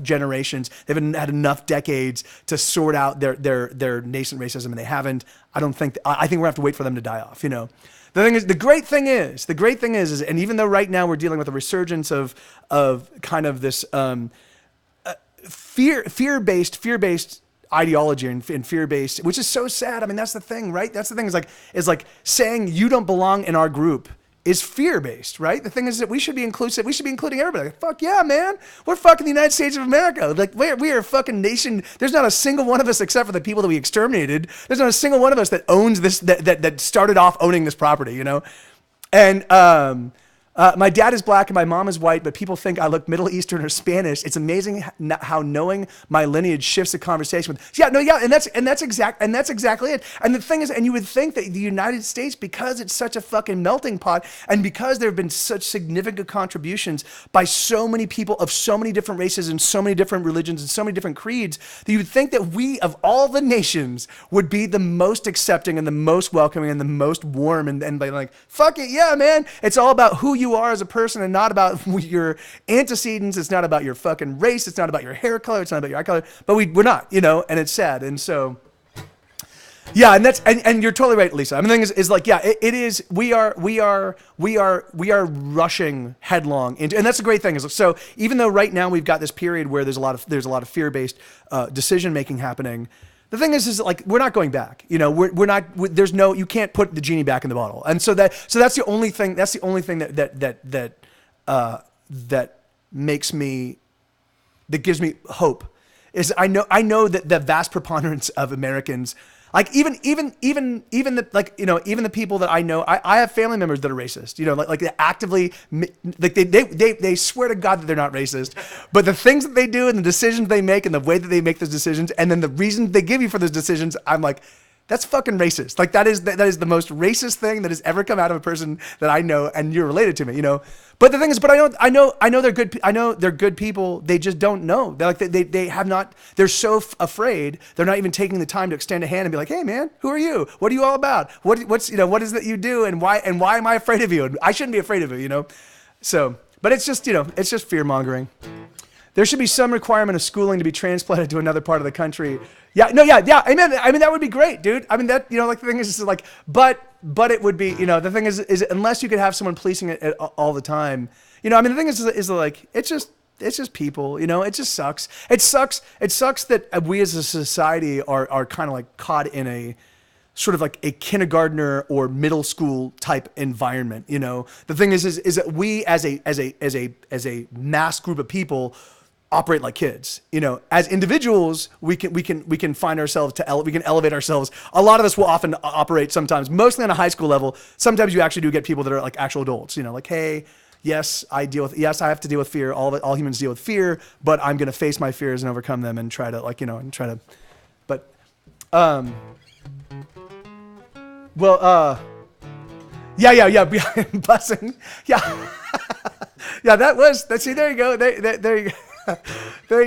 generations, they've had enough decades to sort out their nascent racism, and they haven't. I think we're gonna have to wait for them to die off, you know. The great thing is, and even though right now we're dealing with a resurgence of kind of this fear-based ideology and fear-based, which is so sad. I mean, that's the thing, right? That's the thing, is like saying you don't belong in our group is fear-based, right? The thing is that we should be inclusive. We should be including everybody. Like, fuck yeah, man. We're fucking the United States of America. Like, we are a fucking nation. There's not a single one of us, except for the people that we exterminated. There's not a single one of us that owns this, that started off owning this property, you know? And my dad is black and my mom is white, but people think I look Middle Eastern or Spanish. It's amazing how knowing my lineage shifts the conversation with. And that's exactly it. And the thing is, and you would think that the United States, because it's such a fucking melting pot, and because there have been such significant contributions by so many people of so many different races and so many different religions and so many different creeds, that you would think that we, of all the nations, would be the most accepting and the most welcoming and the most warm and like, fuck it, yeah, man. It's all about who you are as a person and not about your antecedents. It's not about your fucking race. It's not about your hair color. It's not about your eye color. But we're not, you know, and it's sad. And so, yeah, and you're totally right, Lisa. I mean, the thing is like, yeah, it is. We are rushing headlong into, and that's the great thing is, so even though right now we've got this period where there's a lot of fear-based decision making happening. The thing is like, we're not going back. You know, we're not. You can't put the genie back in the bottle. And so that's the only thing. That's the only thing that gives me hope. Is I know that the vast preponderance of Americans Like even the, like, you know, even the people that I know, I have family members that are racist, you know, like they actively, like they swear to God that they're not racist, but the things that they do and the decisions they make and the way that they make those decisions and then the reasons they give you for those decisions, I'm like, that's fucking racist. Like that is the most racist thing that has ever come out of a person that I know, and you're related to me, you know. But the thing is, but I know they're good. I know they're good people. They just don't know. They're like they have not. They're so afraid. They're not even taking the time to extend a hand and be like, hey man, who are you? What are you all about? What's you know, what is it you do, and why am I afraid of you? And I shouldn't be afraid of you, you know. So, but it's just, you know, it's just fear mongering. There should be some requirement of schooling to be transplanted to another part of the country. Yeah, no, yeah, amen. I mean, that would be great, dude. I mean, that, you know, like the thing is like, but it would be, you know, the thing is unless you could have someone policing it all the time, you know, I mean, the thing is like, it's just people, you know, it just sucks. It sucks that we as a society are kind of like caught in a sort of like a kindergartner or middle school type environment, you know. The thing is that we as a mass group of people operate like kids, you know. As individuals, we can find ourselves we can elevate ourselves. A lot of us will often operate sometimes, mostly on a high school level. Sometimes you actually do get people that are like actual adults, you know, like, hey, yes, I have to deal with fear. All humans deal with fear, but I'm going to face my fears and overcome them and try to, like, you know, and try to, but, well, yeah, busing, yeah, yeah, see, there you go, there you go. There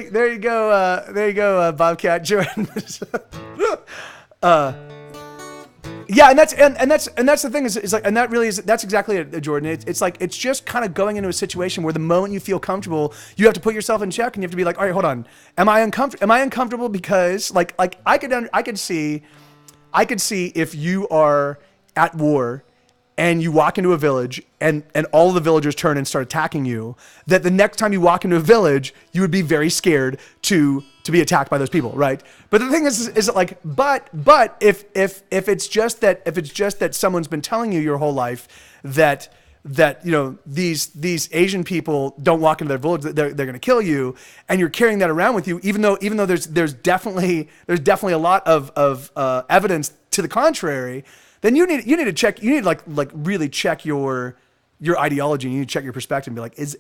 you go, Bobcat Jordan. Yeah, and that's the thing is like, and that really is, that's exactly it, Jordan. It's like, it's just kind of going into a situation where the moment you feel comfortable, you have to put yourself in check and you have to be like, all right, hold on, am I uncomfortable because like I could see if you are at war and you walk into a village and all of the villagers turn and start attacking you, that the next time you walk into a village, you would be very scared to be attacked by those people, right? But the thing is like, but if it's just that someone's been telling you your whole life that you know, these Asian people don't walk into their village, they're going to kill you, and you're carrying that around with you, even though there's definitely a lot of evidence to the contrary, then you need to check. You need to like really check your ideology. You need to check your perspective and be like, is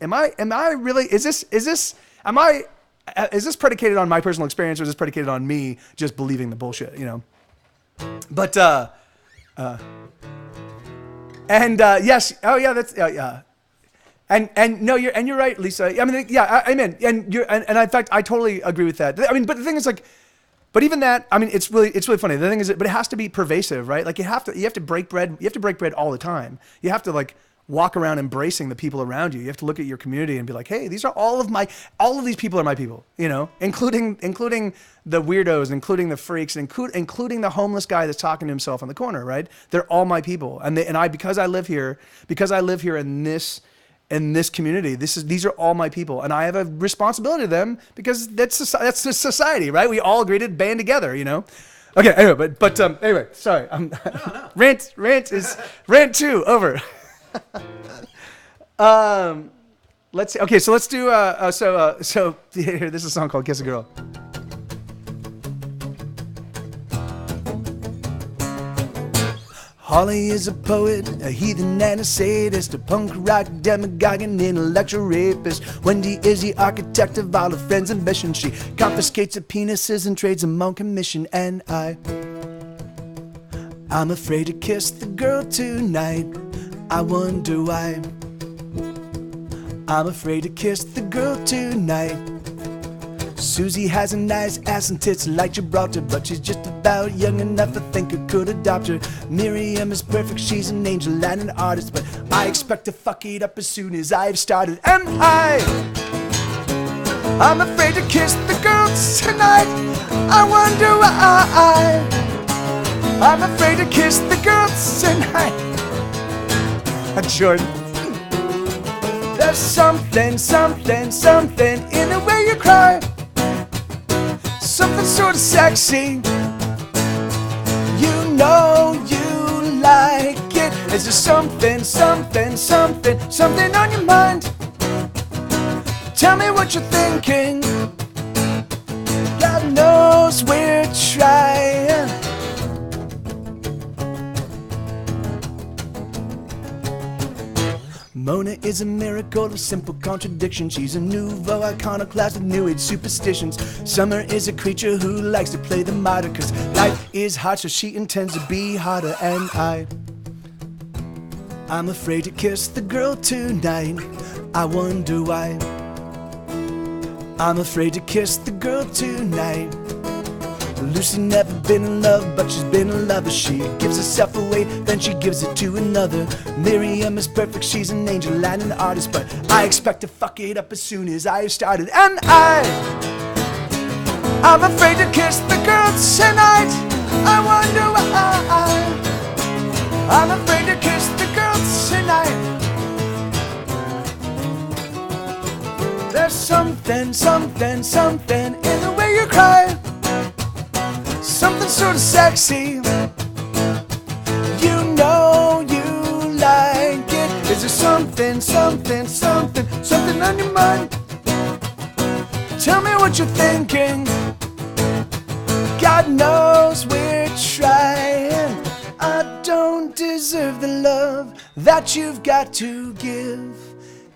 this predicated on my personal experience, or is this predicated on me just believing the bullshit? You know. But yes, oh yeah, that's yeah. And no, you're right, Lisa. I mean, yeah, amen. And in fact, I totally agree with that. I mean, but the thing is, like, but even that, I mean, it's really funny. The thing is, but it has to be pervasive, right? Like you have to break bread. You have to break bread all the time. You have to like walk around embracing the people around you. You have to look at your community and be like, hey, these are all of these people are my people, you know, including the weirdos, including the freaks, including the homeless guy that's talking to himself on the corner, right? They're all my people. Because I live here in this community, these are all my people, and I have a responsibility to them because that's society, right? We all agreed to band together, you know. Okay, anyway, but anyway, sorry. No. Rant 2 over. Let's see. Okay, so let's do. So here, this is a song called "Kiss a Girl." Holly is a poet, a heathen and a sadist, a punk rock demagogue and intellectual rapist. Wendy is the architect of all her friends' ambition. She confiscates her penises and trades them on commission. And I'm afraid to kiss the girl tonight. I wonder why. I'm afraid to kiss the girl tonight. Susie has a nice ass and tits like Gibraltar, but she's just about young enough to think I could adopt her. Miriam is perfect, she's an angel and an artist, but I expect to fuck it up as soon as I've started. I'm afraid to kiss the girl tonight. I wonder why. I'm afraid to kiss the girl tonight. Jordan. There's something in the way you cry. Something sort of sexy. You know you like it. Is there something on your mind? Tell me what you're thinking. God knows we're trying. Mona is a miracle of simple contradiction. She's a nouveau iconoclast of new age superstitions. Summer is a creature who likes to play the martyr, cause life is hot, so she intends to be hotter. And I'm afraid to kiss the girl tonight. I wonder why. I'm afraid to kiss the girl tonight. Lucy never been in love, but she's been a lover. She gives herself away, then she gives it to another. Miriam is perfect, she's an angel and an artist, but I expect to fuck it up as soon as I started. And I'm afraid to kiss the girl tonight. I wonder why. I'm afraid to kiss the girl tonight. There's something in the way you cry. Something sort of sexy. You know you like it. Is there something on your mind? Tell me what you're thinking. God knows we're trying. I don't deserve the love that you've got to give.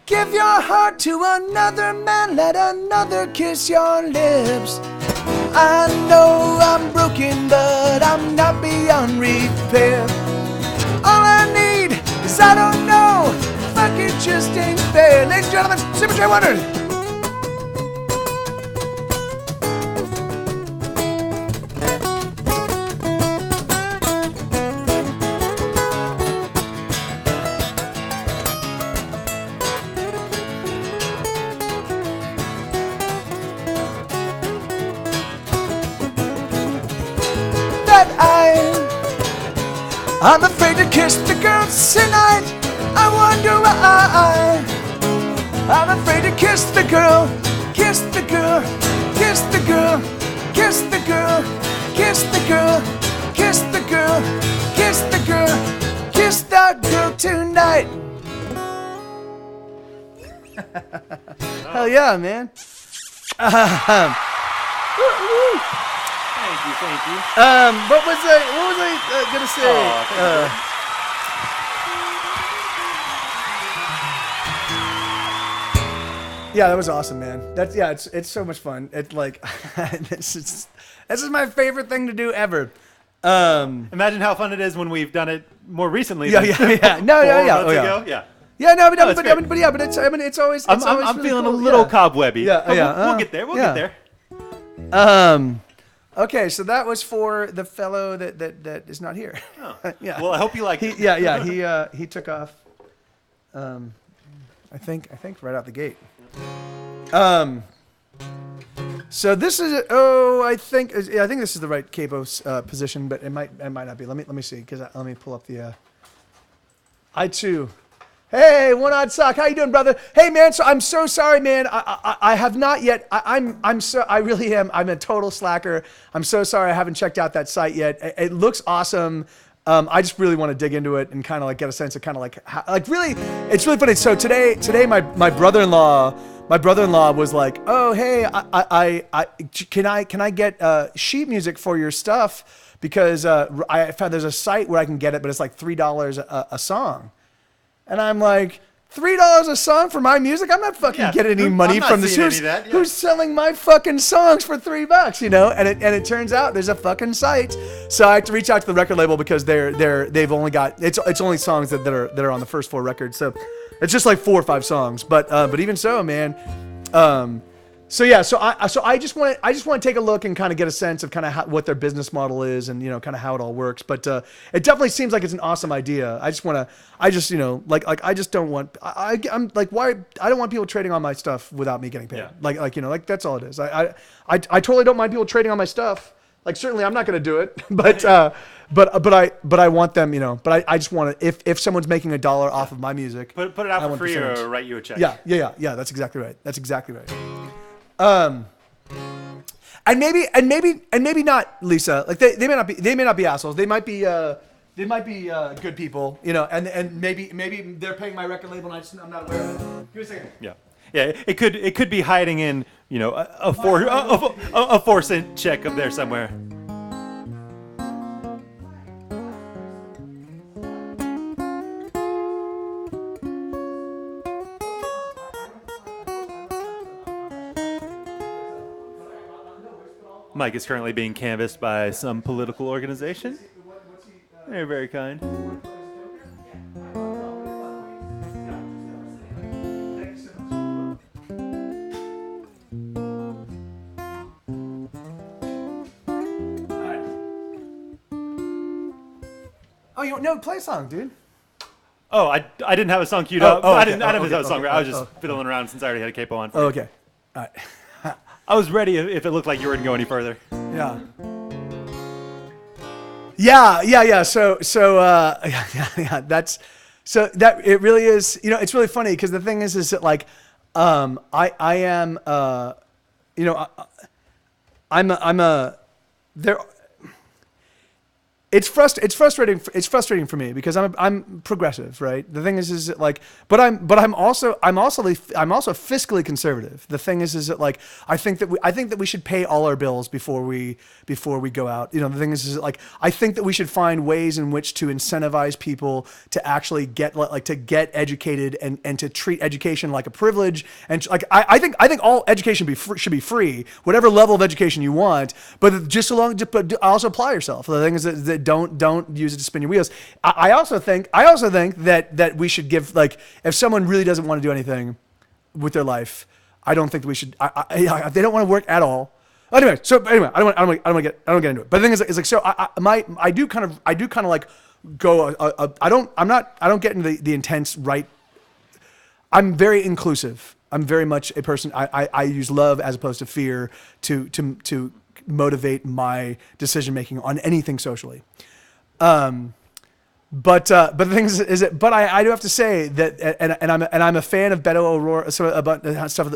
Give your heart to another man, let another kiss your lips. I know I'm broken, but I'm not beyond repair. All I need is I don't know, fuck it just ain't fair. Ladies and gentlemen, Super J Wonder. I'm afraid to kiss the girl tonight. I wonder why. I'm afraid to kiss the girl. Kiss the girl. Kiss the girl. Kiss the girl. Kiss the girl. Kiss the girl. Kiss the girl. Kiss that girl tonight. Hell yeah, man.
Thank you.
What was I gonna say? Yeah, that was awesome, man. It's so much fun. It's like this is my favorite thing to do ever.
Imagine how fun it is when we've done it more recently.
Yeah. No,
Yeah.
Yeah, no, but it's always.
I'm
really
feeling
cool.
a little cobwebby.
Yeah,
We'll get there. We'll get there.
Okay, so that was for the fellow that is not here.
Oh.
Yeah.
Well, I hope you like it.
He took off. I think right out the gate. So this is I think this is the right capo's position, but it might not be. Let me see, because let me pull up the. I too. Hey, One Odd Sock, how you doing, brother? Hey, man, so I'm so sorry, man. I have not yet. I really am. I'm a total slacker. I'm so sorry I haven't checked out that site yet. It looks awesome. I just really want to dig into it and kind of like get a sense of kind of like how, like really, it's really funny. So today my brother-in-law was like, oh, hey, can I get sheet music for your stuff? Because I found there's a site where I can get it, but it's like $3 a song. And I'm like, $3 a song for my music? I'm not fucking getting any money from this. Who's selling my fucking songs for $3? You know? And it turns out there's a fucking site. So I have to reach out to the record label because they've only got it's only songs that are on the first 4 records. So it's just like 4 or 5 songs. But even so, man. So I just want to take a look and kind of get a sense of kind of what their business model is and, you know, kind of how it all works. But it definitely seems like it's an awesome idea. I'm like, why? I don't want people trading on my stuff without me getting paid.
Yeah.
Like, you know, like that's all it is. I totally don't mind people trading on my stuff. Like, certainly I'm not going to do it, but I want them, you know, but I just want to, if someone's making $1 off of my music,
put it out for free or write you a check.
Yeah. That's exactly right. And maybe not, Lisa. Like they may not be assholes. They might be good people, you know. And maybe they're paying my record label and I'm not aware of it. Give me a second.
Yeah. It could be hiding in, you know, a 4-cent check up there somewhere. Mike is currently being canvassed by some political organization. They're very kind.
Oh, you no play a song, dude.
Oh, I didn't have a song queued up.
okay.
I didn't have
Okay,
a song.
okay,
I was just fiddling around since I already had a capo on.
Oh, okay. All right.
I was ready if it looked like you were going to go any further.
Yeah. Yeah. So yeah, that's so that it really is. You know, it's really funny because the thing is that like, I'm there. It's frustrating. It's frustrating for me because I'm progressive, right? The thing is that like, but I'm also fiscally conservative. The thing is that like, I think that we should pay all our bills before we go out. You know, the thing is that like, I think that we should find ways in which to incentivize people to actually get educated and to treat education like a privilege. And like, I think all education should be free, whatever level of education you want, but just so long, but also apply yourself. The thing is that don't use it to spin your wheels. I also think that we should give, like, if someone really doesn't want to do anything with their life, I don't think that we should. If they don't want to work at all. Anyway, I don't want to get into it. But the thing is like, so I do kind of like go. I don't get into the intense right. I'm very inclusive. I'm very much a person. I use love as opposed to fear to motivate my decision making on anything socially. But the thing is that, but I do have to say that, and I'm a fan of Beto O'Rourke, about some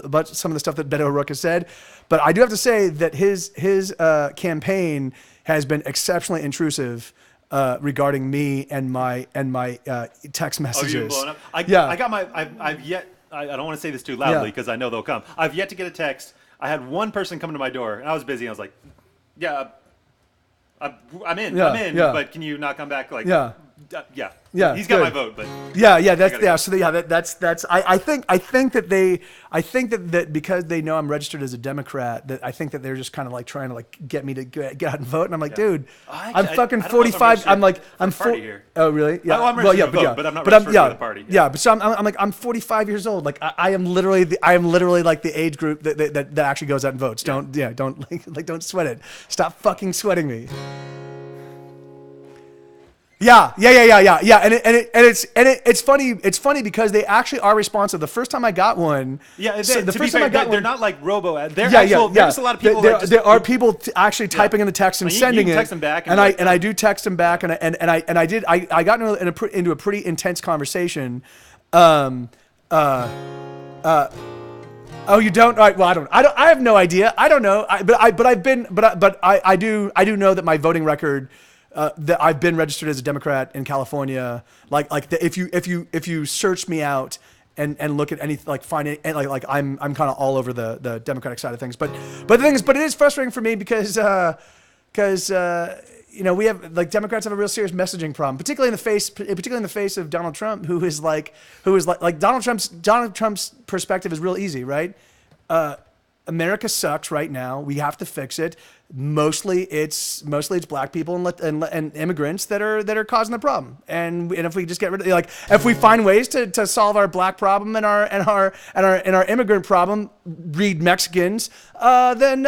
of the stuff that Beto O'Rourke has said. But I do have to say that his campaign has been exceptionally intrusive regarding me and my text messages.
Oh, you blowing up? I got my. I've yet. I don't want to say this too loudly because I know they'll come. I've yet to get a text. I had one person come to my door, and I was busy. I was like, "Yeah, I'm in. But can you not come back?" Like, yeah. He's got my vote, but that's. I think that because they know I'm registered as a Democrat, that I think that they're just kind of like trying to like get me to get out and vote, and I'm like, dude, I'm fucking 45. I'm 40 here. Oh, really? Yeah. I'm registered to vote, but I'm not registered for the party.
Yeah, but so I'm like, I'm 45 years old. Like I am literally like the age group that actually goes out and votes. Don't sweat it. Stop fucking sweating me. Yeah. It's funny. It's funny because they actually are responsive. The first time I got one,
they're not like robo ad. There's a lot of people.
There are people actually typing in the text and sending
you
it.
Text them back,
and I do text them back, and I got into a pretty intense conversation. Oh, you don't? All right, well, I have no idea. I don't know. I do know that my voting record. That I've been registered as a Democrat in California. If you search me out and look at any find it, and I'm kind of all over the Democratic side of things. But the thing is, it is frustrating for me because we have Democrats have a real serious messaging problem, particularly in the face of Donald Trump, who is like Donald Trump's perspective is real easy, right? America sucks right now. We have to fix it. Mostly it's black people and immigrants that are causing the problem. And if we just get rid of if we find ways to solve our black problem and our immigrant problem, read Mexicans, then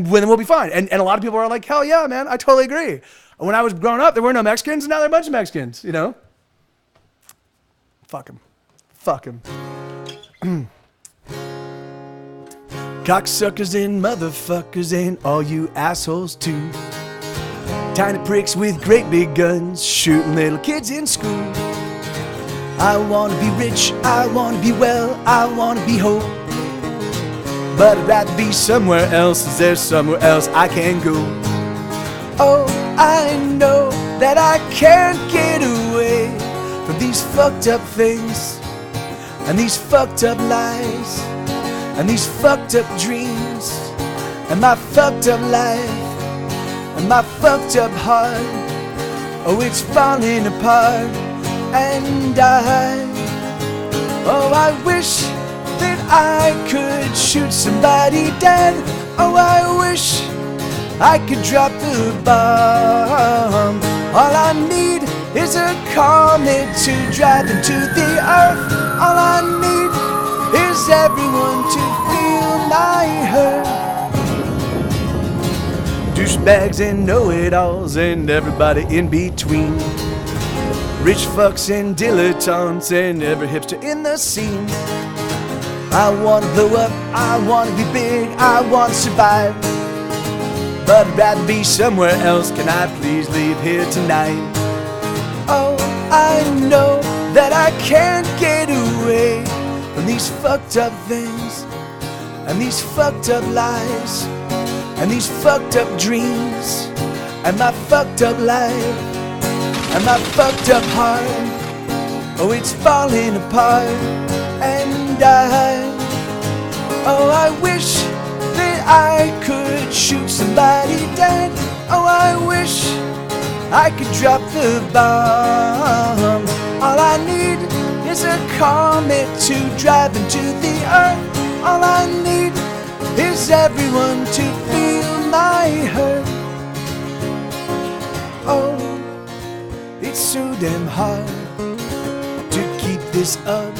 we'll be fine. And a lot of people are like, hell yeah, man, I totally agree. When I was growing up, there were no Mexicans, and now there are a bunch of Mexicans. You know, fuck them. Cocksuckers and motherfuckers and all you assholes too. Tiny pricks with great big guns shooting little kids in school. I wanna be rich, I wanna be well, I wanna be whole. But I'd rather be somewhere else, is there somewhere else I can go? Oh, I know that I can't get away from these fucked up things and these fucked up lies and these fucked up dreams, and my fucked up life, and my fucked up heart. Oh, it's falling apart, and I wish that I could shoot somebody dead. Oh, I wish I could drop the bomb. All I need is a comet to drive into the earth. All I need is everyone to feel my hurt. Douchebags and know-it-alls and everybody in between. Rich fucks and dilettantes and every hipster in the scene. I wanna blow up, I wanna be big, I wanna survive, but I'd rather be somewhere else. Can I please leave here tonight? Oh, I know that I can't get away from these fucked up things and these fucked up lies and these fucked up dreams and my fucked up life and my fucked up heart. Oh, it's falling apart. And I wish that I could shoot somebody dead. Oh, I wish I could drop the bomb. All I need is a comet to drive into the earth. All I need is everyone to feel my hurt. Oh, it's so damn hard to keep this up,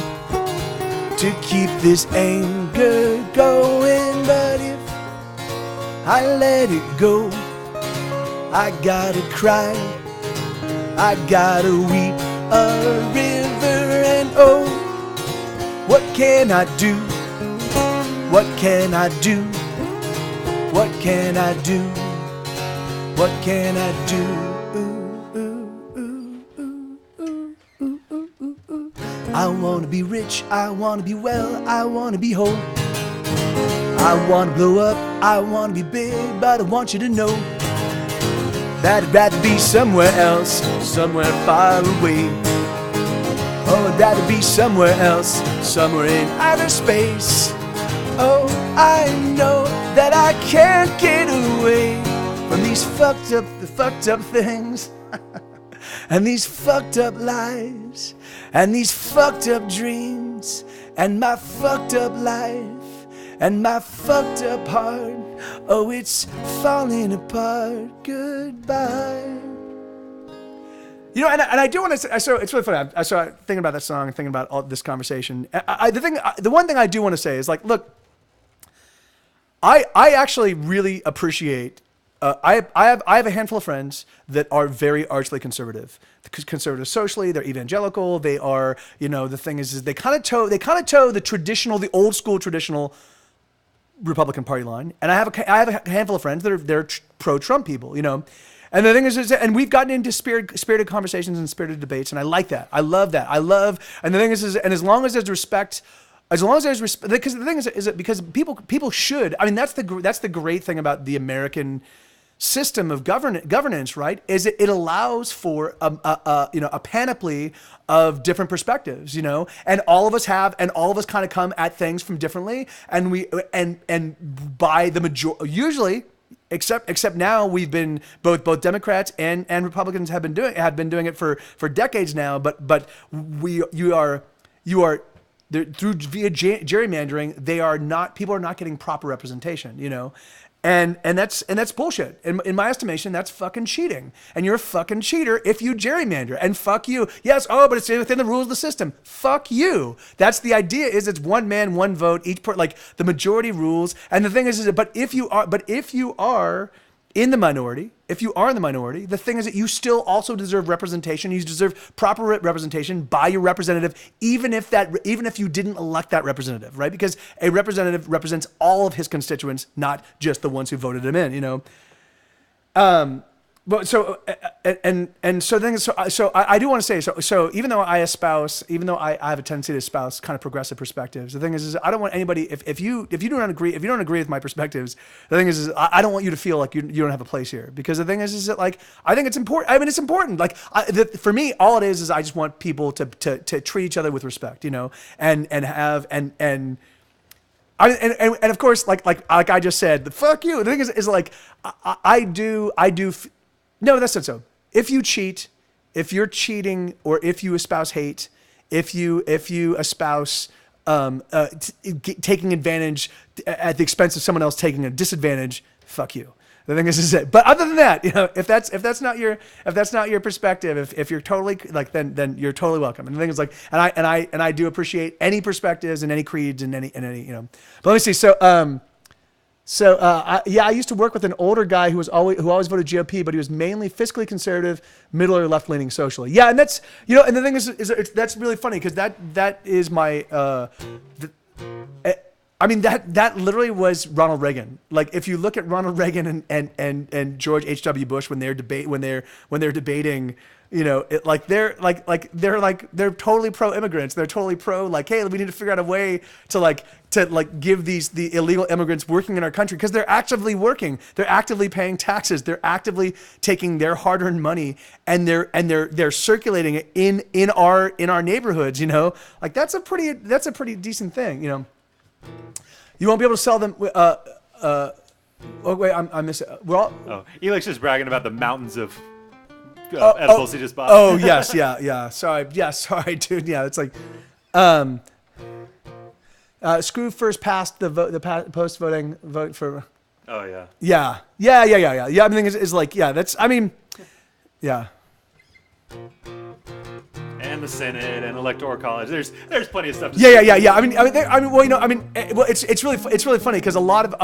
to keep this anger going. But if I let it go, I gotta cry, I gotta weep a river. And oh, what can I do? What can I do? What can I do? What can I do? I wanna be rich, I wanna be well, I wanna be whole. I wanna blow up, I wanna be big, but I want you to know that I'd rather be somewhere else, somewhere far away. Oh, I'd rather be somewhere else, somewhere in outer space. Oh, I know that I can't get away from these fucked up things and these fucked up lives and these fucked up dreams and my fucked up life and my fucked up heart. Oh, it's falling apart. Goodbye. You know, and I do want to say, so it's really funny. I started thinking about that song and thinking about all this conversation. The one thing I do want to say is, like, look, I actually really appreciate. I have a handful of friends that are very archly conservative. Conservative socially, they're evangelical. They are, you know, the thing is they kind of toe the traditional, the old school traditional Republican Party line. And I have a handful of friends that they're pro-Trump people, you know. And the thing is, and we've gotten into spirited conversations and spirited debates, and I like that. I love that. And the thing is, and as long as there's respect. As long as there's respect, because the thing is that because people should. I mean, that's the great thing about the American system of governance, right? Is it allows for a panoply of different perspectives, you know, and all of us kind of come at things from differently, and by the majority usually. Except now we've been both Democrats and Republicans have been doing it for decades now. But you are. Through via gerrymandering, people are not getting proper representation, you know, and that's bullshit. In my estimation, that's fucking cheating, and you're a fucking cheater if you gerrymander. And fuck you. Yes, but it's within the rules of the system. Fuck you. That's the idea. Is it's one man, one vote, like the majority rules. And the thing is but if you are in the minority, the thing is that you still also deserve representation. You deserve proper representation by your representative, even if you didn't elect that representative, right? Because a representative represents all of his constituents, not just the ones who voted him in, you know. But so so the thing is, so I do want to say, so even though I have a tendency to espouse kind of progressive perspectives, the thing is I don't want anybody, if you don't agree with my perspectives, the thing is I don't want you to feel like you don't have a place here, because the thing is that, like, I think it's important. I mean, it's important. Like, for me, all it is I just want people to treat each other with respect, you know, and of course, like I just said, the fuck you. The thing is like I do. No, that's not so. If you cheat, if you're cheating, or if you espouse hate, if you espouse taking advantage at the expense of someone else taking a disadvantage, fuck you. The thing is it. But other than that, if that's not your perspective, if you're totally like, then you're totally welcome. And the thing is like, and I do appreciate any perspectives and any creeds and any. But let me see. So I used to work with an older guy who always voted GOP, but he was mainly fiscally conservative, middle or left leaning socially. Yeah, and that's and the thing is that's really funny because that is my. I mean that literally was Ronald Reagan. Like if you look at Ronald Reagan and George H.W. Bush when they're debating, they're totally pro immigrants. They're totally pro like, hey, we need to figure out a way to give the illegal immigrants working in our country because they're actively working. They're actively paying taxes. They're actively taking their hard-earned money and they're circulating it in our neighborhoods. Like that's a pretty decent thing. You won't be able to sell them. Oh wait, I'm missing. We're all.
Oh, Elix just bragging about the mountains of edibles he just bought.
Oh yes, yeah. Sorry, dude. Yeah, it's like, screw first past the post voting vote for.
Oh yeah.
Yeah. I mean, the thing is like, yeah, that's. I mean, yeah.
And the Senate and Electoral College. There's plenty of stuff to
say. Yeah. I mean, it's really funny because a lot of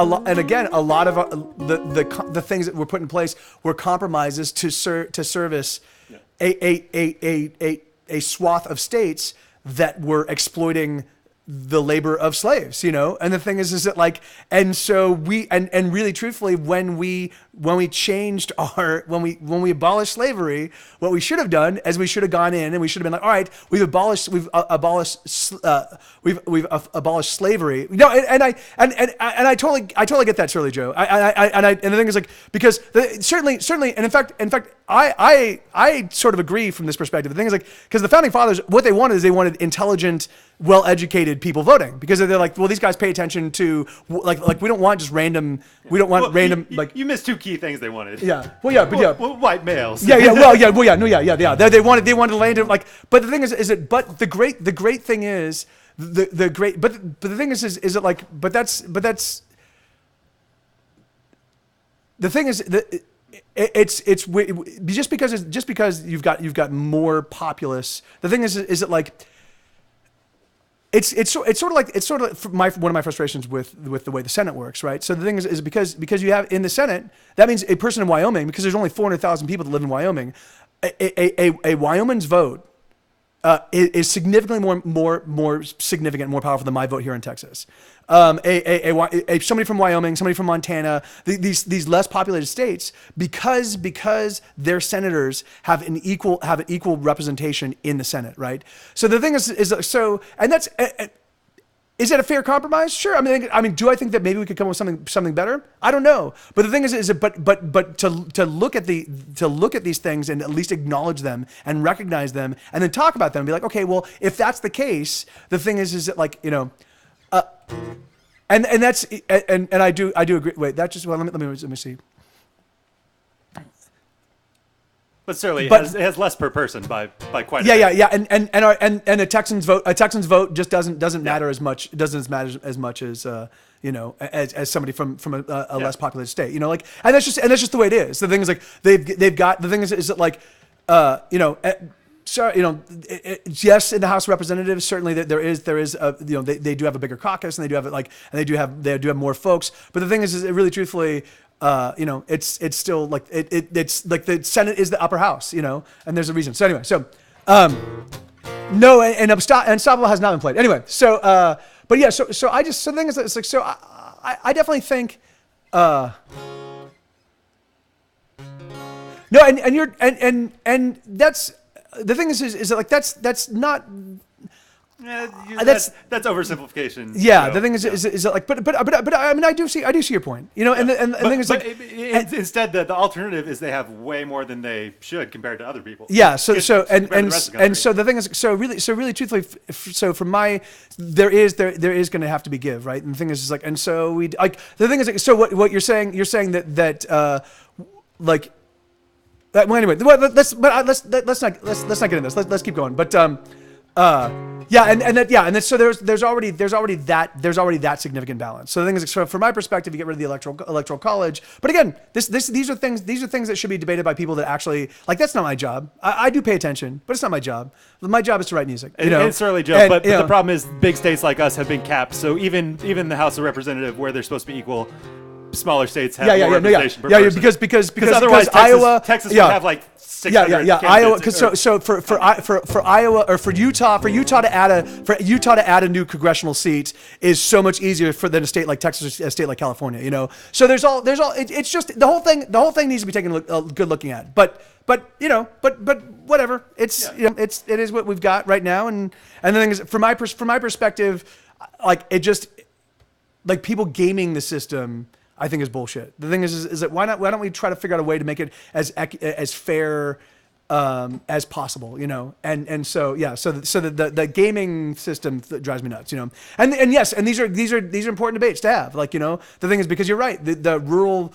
the things that were put in place were compromises to service a swath of states that were exploiting the labor of slaves, and the thing is that like, and so we, and really truthfully, when we abolished slavery, what we should have done is we should have gone in and we should have been like, all right, we've abolished slavery. And I totally get that, Shirley Joe. And the thing is like, because certainly, and in fact, I sort of agree from this perspective. The thing is like, because the founding fathers, what they wanted is they wanted intelligent, well-educated people voting because they're like, well, these guys pay attention to like we don't want just random. We don't want random like.
You missed two key things they wanted.
Yeah. Well, yeah, but yeah.
Well, white males.
Yeah. They wanted to land it like. But the thing is it? But the great thing is the great. But the thing is it like? But that's. The thing is that. It's just because you've got more populace. The thing is it like. It's sort of like one of my frustrations with the way the Senate works, right? So the thing is because you have in the Senate, that means a person in Wyoming, because there's only 400,000 people that live in Wyoming, a Wyoming's vote is significantly more significant, more powerful than my vote here in Texas. Somebody from Wyoming, somebody from Montana, these less populated states, because their senators have an equal representation in the Senate, right? So the thing is and that's. Is that a fair compromise? Sure. I mean, do I think that maybe we could come up with something better? I don't know. But the thing is to look at these things and at least acknowledge them and recognize them and then talk about them and be like, okay, well, if that's the case, the thing is that like, and that's and I do agree. Wait, that just well, let me see.
But certainly it has less per person by quite a bit.
Yeah. And a Texans vote just doesn't matter as much. It doesn't matter as much as as somebody from a less populated state. And that's just the way it is. The thing is like they've got the thing is that like yes, in the House of Representatives, certainly there is they do have a bigger caucus and they do have more folks. But the thing is really truthfully. It's still like it's like the Senate is the upper house, and there's a reason. So anyway, no, and Unstoppable has not been played. Anyway, but yeah, so the thing is, it's like, so I definitely think, no, and you're, and that's, the thing is that like, that's not,
that's oversimplification.
Yeah, the thing is that like, but I mean, I do see your point, and the thing is like,
instead the alternative is they have way more than they should compared to other people.
Yeah, so so the thing is, so really truthfully, so from there is going to have to be give, right? And the thing is like, and so we like the thing is like, so what you're saying that like. Well, anyway, let's not get into this. Let's keep going. But Yeah, and then so there's already that significant balance. So the thing is, so from my perspective, you get rid of the electoral college. But again, these are things that should be debated by people that actually like. That's not my job. I do pay attention, but it's not my job. My job is to write music. You know,
it's certainly Joe. But the problem is, big states like us have been capped. So even the House of Representatives, where they're supposed to be equal, smaller states have more representation per person.
Because
otherwise Texas would
yeah.
have like 600
Iowa.
candidates.
So for Iowa or for Utah to add a new congressional seat is so much easier than a state like Texas or a state like California. You know, so there's all. It's just the whole thing needs to be taken a good looking at. But whatever. It's it is what we've got right now. And the thing is, from my perspective, like it just like people gaming the system, I think is bullshit. The thing is that why don't we try to figure out a way to make it as fair as possible, you know? And so the gaming system drives me nuts, you know? And yes, and these are important debates to have. Like, you know, the thing is, because you're right, the rural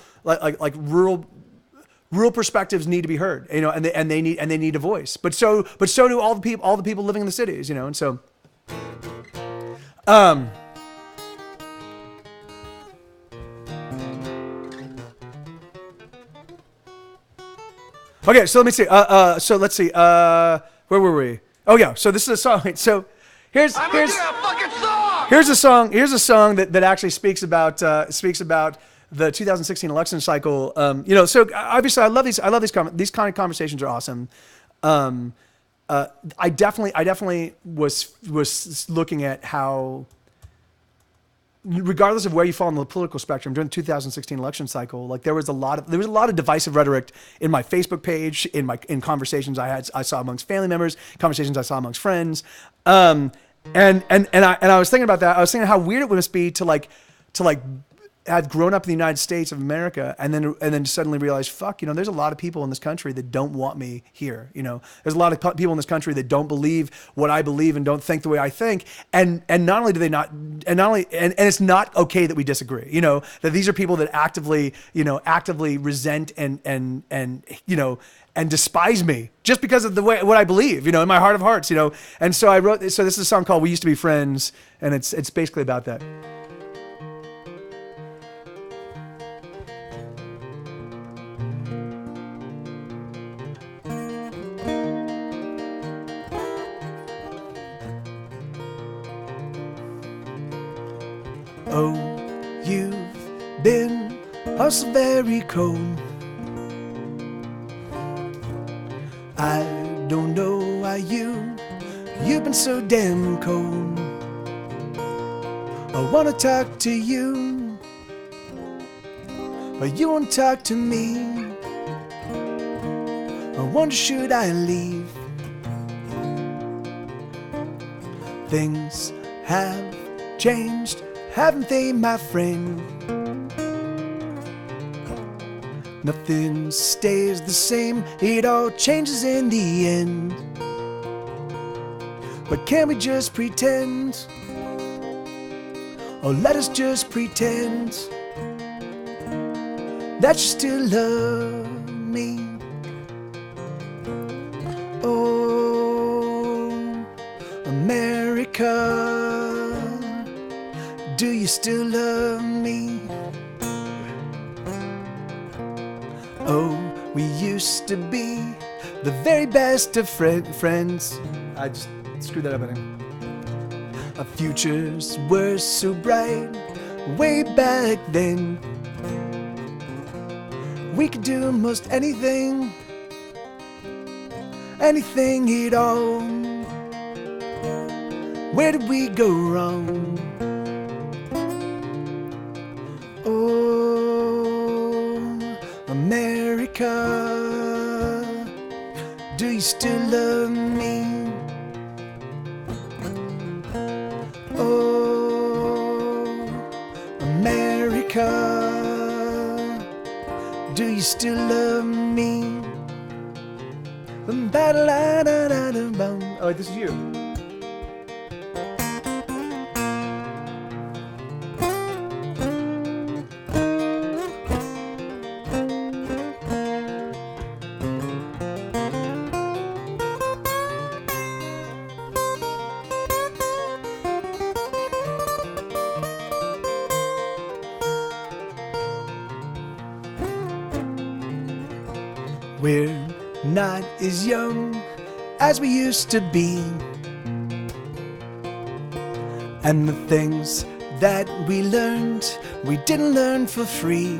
rural perspectives need to be heard, you know, and they need a voice. But so do all the people living in the cities, you know. And so okay, so let me see. So let's see. Where were we? Oh yeah. So this is a song. So here's a song. Here's a song that actually speaks about the 2016 election cycle. You know. So obviously, I love these kind of conversations are awesome. I definitely was looking at how, regardless of where you fall on the political spectrum during the 2016 election cycle, like there was a lot of divisive rhetoric in my Facebook page, in conversations I saw amongst family members, conversations I saw amongst friends, and I was thinking about that. I was thinking how weird it must be to have grown up in the United States of America and then suddenly realize, fuck, you know, there's a lot of people in this country that don't want me here. You know, there's a lot of people in this country that don't believe what I believe and don't think the way I think. And not only do they not, and it's not okay that we disagree, you know, that these are people that actively resent and you know, and despise me just because of what I believe, you know, in my heart of hearts, you know. And so this is a song called "We Used to Be Friends," and it's basically about that. Oh, you've been also very cold. I don't know why you've been so damn cold. I wanna talk to you, but you won't talk to me. I wonder, should I leave? Things have changed, haven't they, my friend? Nothing stays the same, it all changes in the end. But can we just pretend? Or let us just pretend that you still love me? Oh, America, do you still love me? Oh, we used to be the very best of friends. I just screwed that up, I think. Our futures were so bright way back then. We could do most anything, anything at all. Where did we go wrong? Oh, America, do you still love me? Oh, America, do you still love me? Oh, this is you. We're not as young as we used to be. And the things that we learned, we didn't learn for free.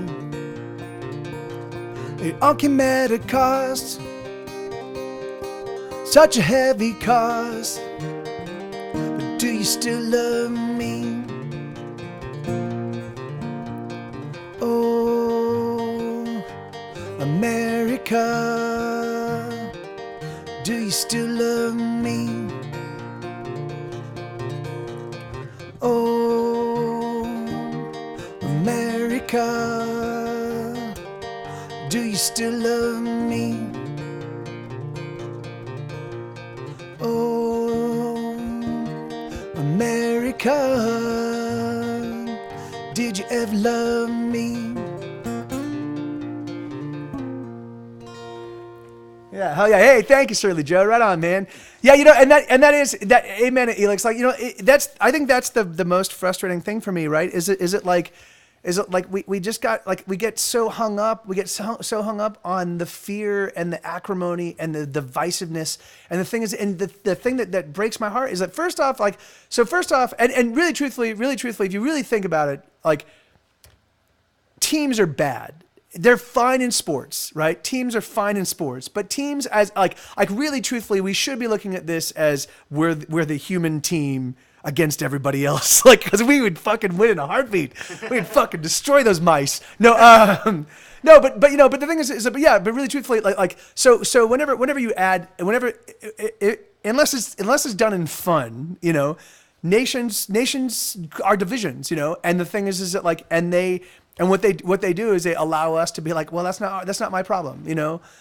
It all came at a cost, such a heavy cost. But do you still love me? Oh, America, do you still love me? Oh, America, do you still love me? Oh, America, did you ever love me? Yeah, hell yeah. Hey, thank you, Shirley Joe. Right on, man. Yeah, and that is that. Amen, Elix. Like, I think that's the most frustrating thing for me, right? Is it like we just got, like, we get so hung up, so hung up on the fear and the acrimony and the divisiveness. And the thing is, and the thing that breaks my heart is that first off, and really truthfully, if you really think about it, like, teams are bad. They're fine in sports, right? Teams are fine in sports, but teams as like really truthfully, we should be looking at this as we're the human team against everybody else. Like, cause we would fucking win in a heartbeat. We'd fucking destroy those mice. No, but the thing is but really truthfully, so whenever you add, unless it's done in fun, nations are divisions, and the thing is that like, and what they do is they allow us to be like, well, that's not my problem,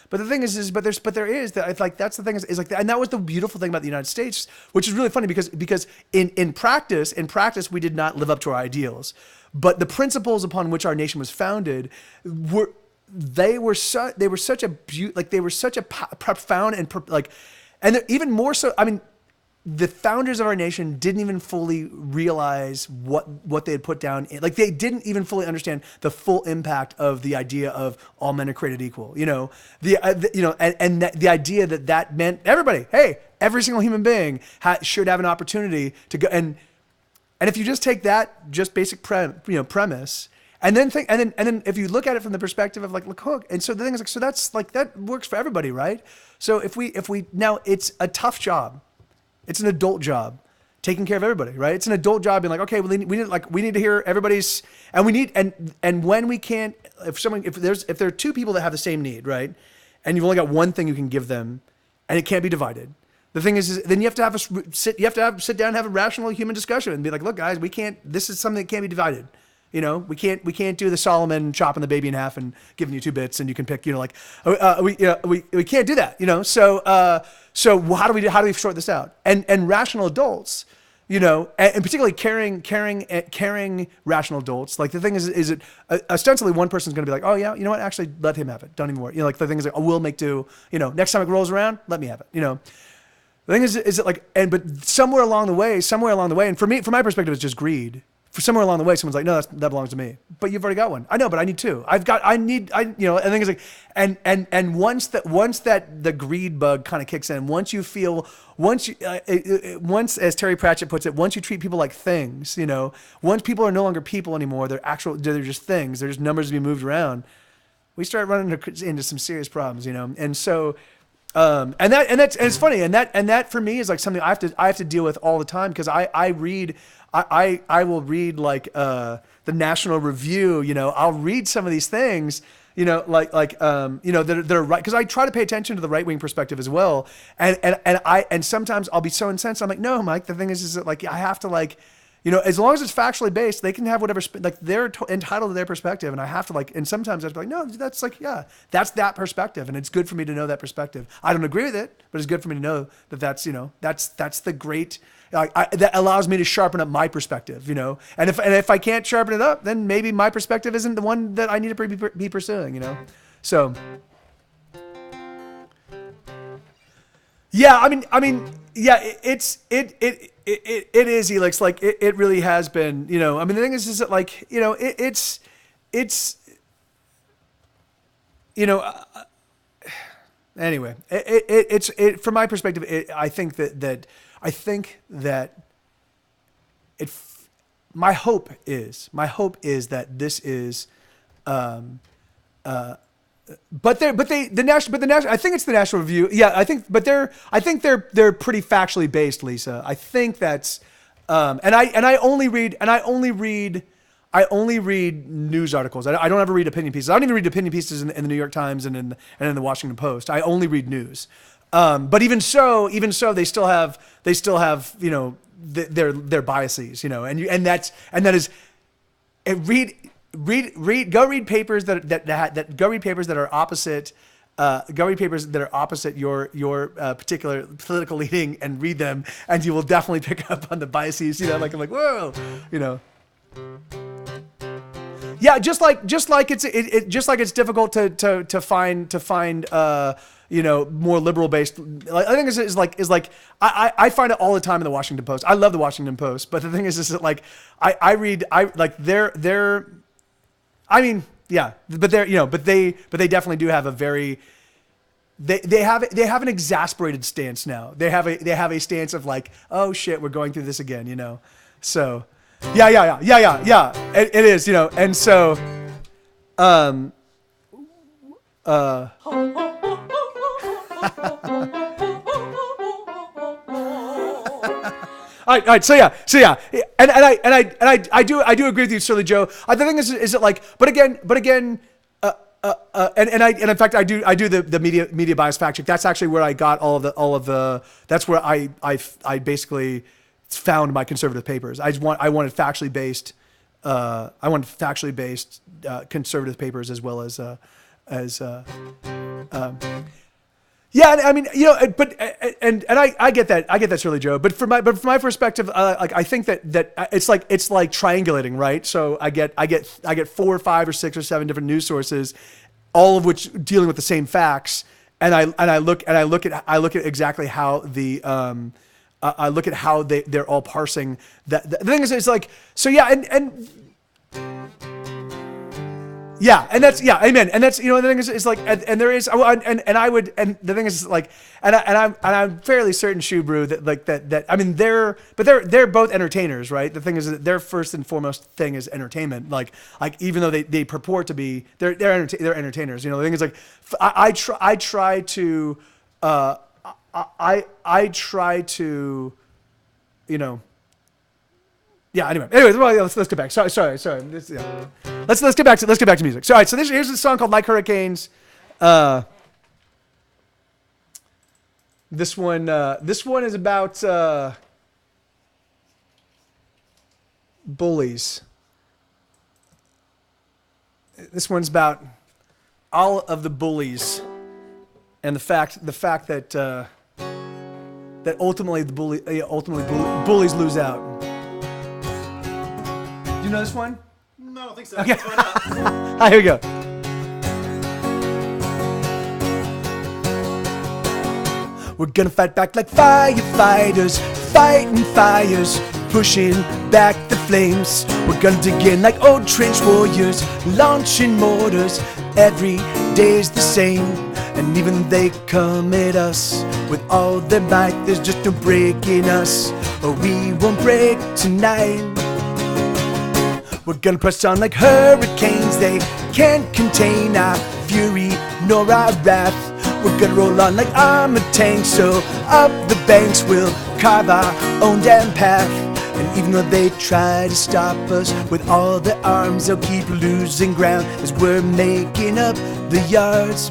But the thing is there is that it's like, that's the thing is like, and that was the beautiful thing about the United States, which is really funny because in practice we did not live up to our ideals, but the principles upon which our nation was founded were such a profound and even more so. I mean, the founders of our nation didn't even fully realize what they had put down. Like, they didn't even fully understand the full impact of the idea of all men are created equal. The idea that meant everybody. Hey, every single human being should have an opportunity to go. And if you just take that just basic premise, and then if you look at it from the perspective of like, look, and so the thing is like, so that's like, that works for everybody, right? So if we now, it's a tough job. It's an adult job, taking care of everybody, right? It's an adult job being like, okay, well, we need to hear everybody's, and we need, and when we can't, if there are two people that have the same need, right? And you've only got one thing you can give them, and it can't be divided. The thing is then you have to sit down and have a rational human discussion and be like, look, guys, this is something that can't be divided. We can't do the Solomon chopping the baby in half and giving you 2 bits and you can pick, we can't do that, So how do we sort this out? And rational adults, and particularly caring rational adults. Like, the thing is it ostensibly one person's going to be like, oh yeah, you know what? Actually, let him have it. Don't even worry. Like, the thing is like, oh, we'll make do. Next time it rolls around, let me have it. The thing is it like, but somewhere along the way, and from my perspective, it's just greed. For somewhere along the way, someone's like, no, that belongs to me. But you've already got one. I know, but I need 2. And the thing is like, and once the greed bug kind of kicks in, once, as Terry Pratchett puts it, once you treat people like things, once people are no longer people anymore, they're just things. They're just numbers to be moved around. We start running into some serious problems, And so, and it's funny. And that for me is like something I have to deal with all the time, because I will read like the National Review. I'll read some of these things, that are right, because I try to pay attention to the right wing perspective as well. And sometimes I'll be so incensed. I'm like, no, Mike. The thing is that like I have to like, as long as it's factually based, they can have whatever they're entitled to their perspective, and I have to like. And sometimes I have to be like, no, that's like, yeah, that's that perspective, and it's good for me to know that perspective. I don't agree with it, but it's good for me to know that that's the great. That allows me to sharpen up my perspective, And if I can't sharpen it up, then maybe my perspective isn't the one that I need to be pursuing, So, yeah, I mean, yeah, it is, Elix. Like, it really has been, I mean, the thing is that like, it's Anyway, it's from my perspective. I think that it. My hope is that this is, but the national. I think it's the National Review. Yeah, I think they're pretty factually based, Lisa. I think that's, and I only read news articles. I don't ever read opinion pieces. I don't even read opinion pieces in the New York Times and in the Washington Post. I only read news. But even so, they still have their biases, and that is read papers that are opposite. Go read papers that are opposite your particular political leaning and read them, and you will definitely pick up on the biases. I'm like whoa, Yeah, just like it's difficult to find more liberal based. I think is like I find it all the time in the Washington Post. I love the Washington Post, but the thing is that like I they definitely do have a very they have an exasperated stance now. They have a stance of like, oh shit, we're going through this again, So yeah. It is, and so All right. So yeah, and I do agree with you, Surly Joe. The thing is that like, but again, and in fact I do the media bias fact check. That's actually where I got all of the. That's where I basically found my conservative papers. I wanted factually based. Conservative papers as well as yeah, I mean, but I get that. I get that, Shirley Joe. But from my perspective, like I think that it's like triangulating, right? So I get 4 or 5 or 6 or 7 different news sources, all of which dealing with the same facts, and I look at exactly how I look at how they're all parsing that. The thing is, it's like, so yeah, and yeah, and that's, yeah, amen. And that's, the thing is like, and there is, and I would, and the thing is like, and I'm fairly certain, Shubru, that like that I mean they're both entertainers, right? The thing is that their first and foremost thing is entertainment. Like even though they purport to be, they're entertainers. The thing is like, I try to. Yeah. Anyway, well, let's get back. Sorry. Let's get back to music. So, all right. So here's a song called "Like Hurricanes." This one is about bullies. This one's about all of the bullies and the fact that ultimately bullies lose out. Do you know this one?
No, I don't think so.
Okay.
Why not?
All right, here we go. We're gonna fight back like firefighters, fighting fires, pushing back the flames. We're gonna dig in like old trench warriors, launching mortars. Every day's the same, and even they come at us with all their might. There's just no breaking us, or we won't break tonight. We're gonna press on like hurricanes. They can't contain our fury nor our wrath. We're gonna roll on like armored tanks, so up the banks we'll carve our own damn path. And even though they try to stop us with all their arms, they'll keep losing ground as we're making up the yards.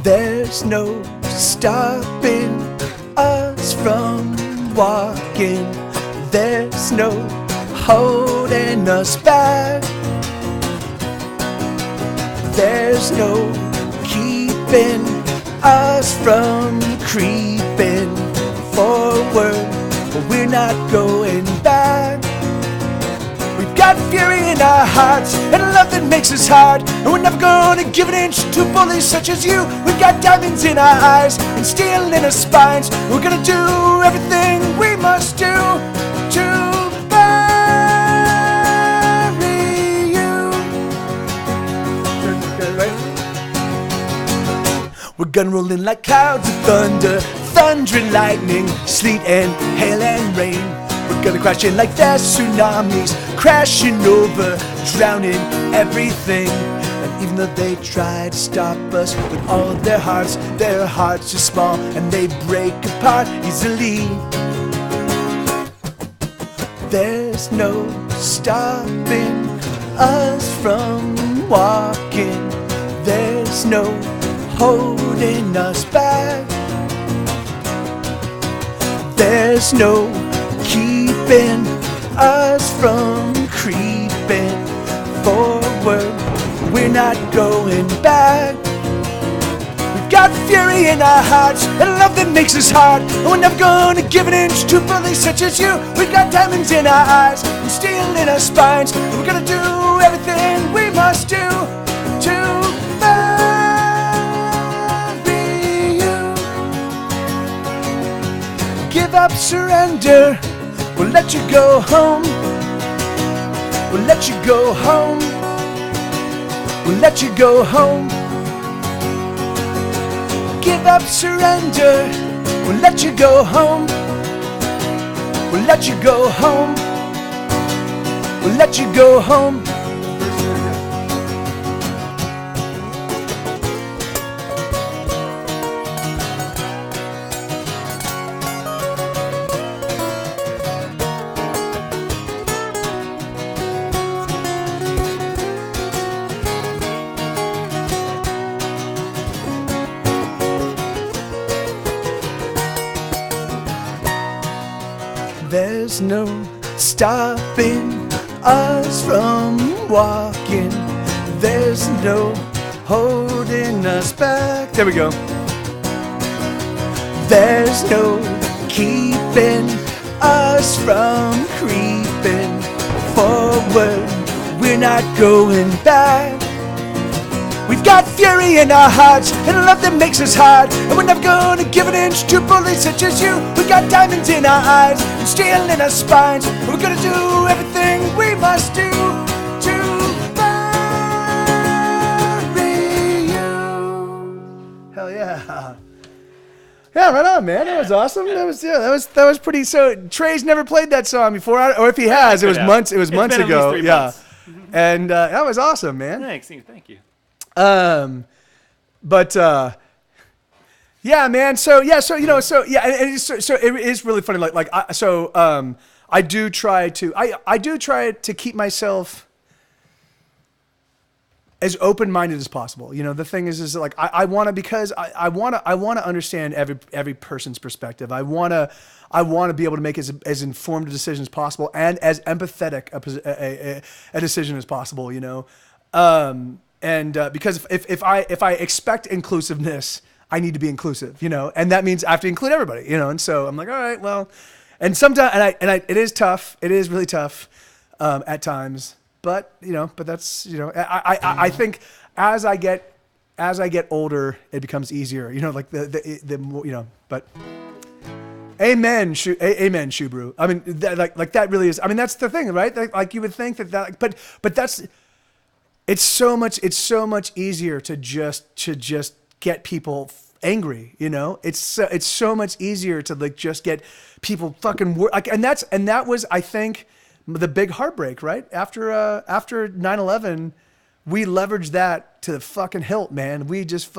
There's no stopping us from walking. There's no holding us back. There's no keeping us from creeping forward, but we're not going back. We've got fury in our hearts and a love that makes us hard, and we're never gonna give an inch to bullies such as you. We've got diamonds in our eyes and steel in our spines. We're gonna do everything we must do to bury you. We're gonna roll in like clouds of thunder, thunder and lightning, sleet and hail and rain. We're gonna crash in like fast tsunamis, crashing over, drowning everything. And even though they try to stop us with all of their hearts are small and they break apart easily. There's no stopping us from walking. There's no holding us back. There's no keeping us from creeping forward. We're not going back. We've got fury in our hearts and love that makes us hard, and we're never gonna give an inch to bullies such as you. We've got diamonds in our eyes and steel in our spines, and we're gonna do everything we must do to marry you. Give up, surrender, we'll let you go home. We'll let you go home. We'll let you go home. Give up, surrender, we'll let you go home. We'll let you go home. We'll let you go home. There's no stopping us from walking. There's no holding us back. There we go. There's no keeping us from creeping forward. We're not going back. We've got fury in our hearts and love that makes us hard, and we're never gonna give an inch to bullies such as you. We've got diamonds in our eyes and steel in our spines, and we're gonna do everything we must do to marry you. Hell yeah. Yeah, right on, man. That was awesome. That was pretty. So Trey's never played that song before, or if he has, it was months. It was months ago. Yeah, and that was awesome, man.
Thank you.
Yeah, man. So it is really funny. I do try to keep myself as open-minded as possible. You know, the thing is like I want to, because I want to understand every person's perspective. I want to be able to make as informed a decision as possible and as empathetic a decision as possible. You know. Because if I expect inclusiveness, I need to be inclusive, you know, and that means I have to include everybody, you know. And so I'm like, all right, well, and sometimes, it is tough. It is really tough at times, but that's, I think as I get older, it becomes easier, you know, like the more, you know. But amen, amen, Shubru. I mean, that really is. I mean, that's the thing, right? Like you would think that, but that's. It's so much easier to just get people angry, you know. It's so much easier to like just get people fucking and that was, I think, the big heartbreak, right? After 9/11, we leveraged that to the fucking hilt, man. We just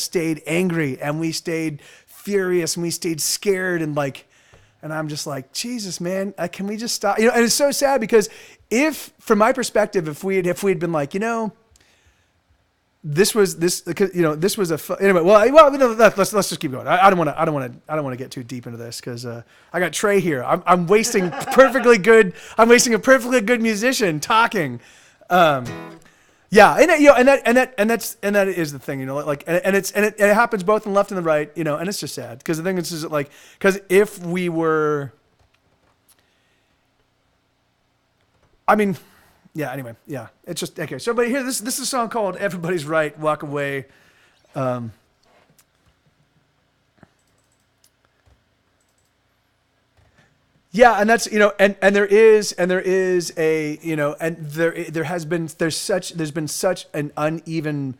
stayed angry and we stayed furious and we stayed scared and I'm just like, Jesus, man, can we just stop? You know, and it's so sad because from my perspective, if we had been like, you know, this was anyway. Well, let's just keep going. I don't want to get too deep into this because I got Trey here. I'm wasting a perfectly good musician talking. Yeah, and that is the thing, you know, like, and it happens both in the left and the right, you know, and it's just sad because the thing is like, because if we were, I mean, yeah, anyway, yeah, it's just, okay. So, but here, this is a song called "Everybody's Right, Walk Away." Yeah, and that's, you know, and there is a, you know, and there's been such an uneven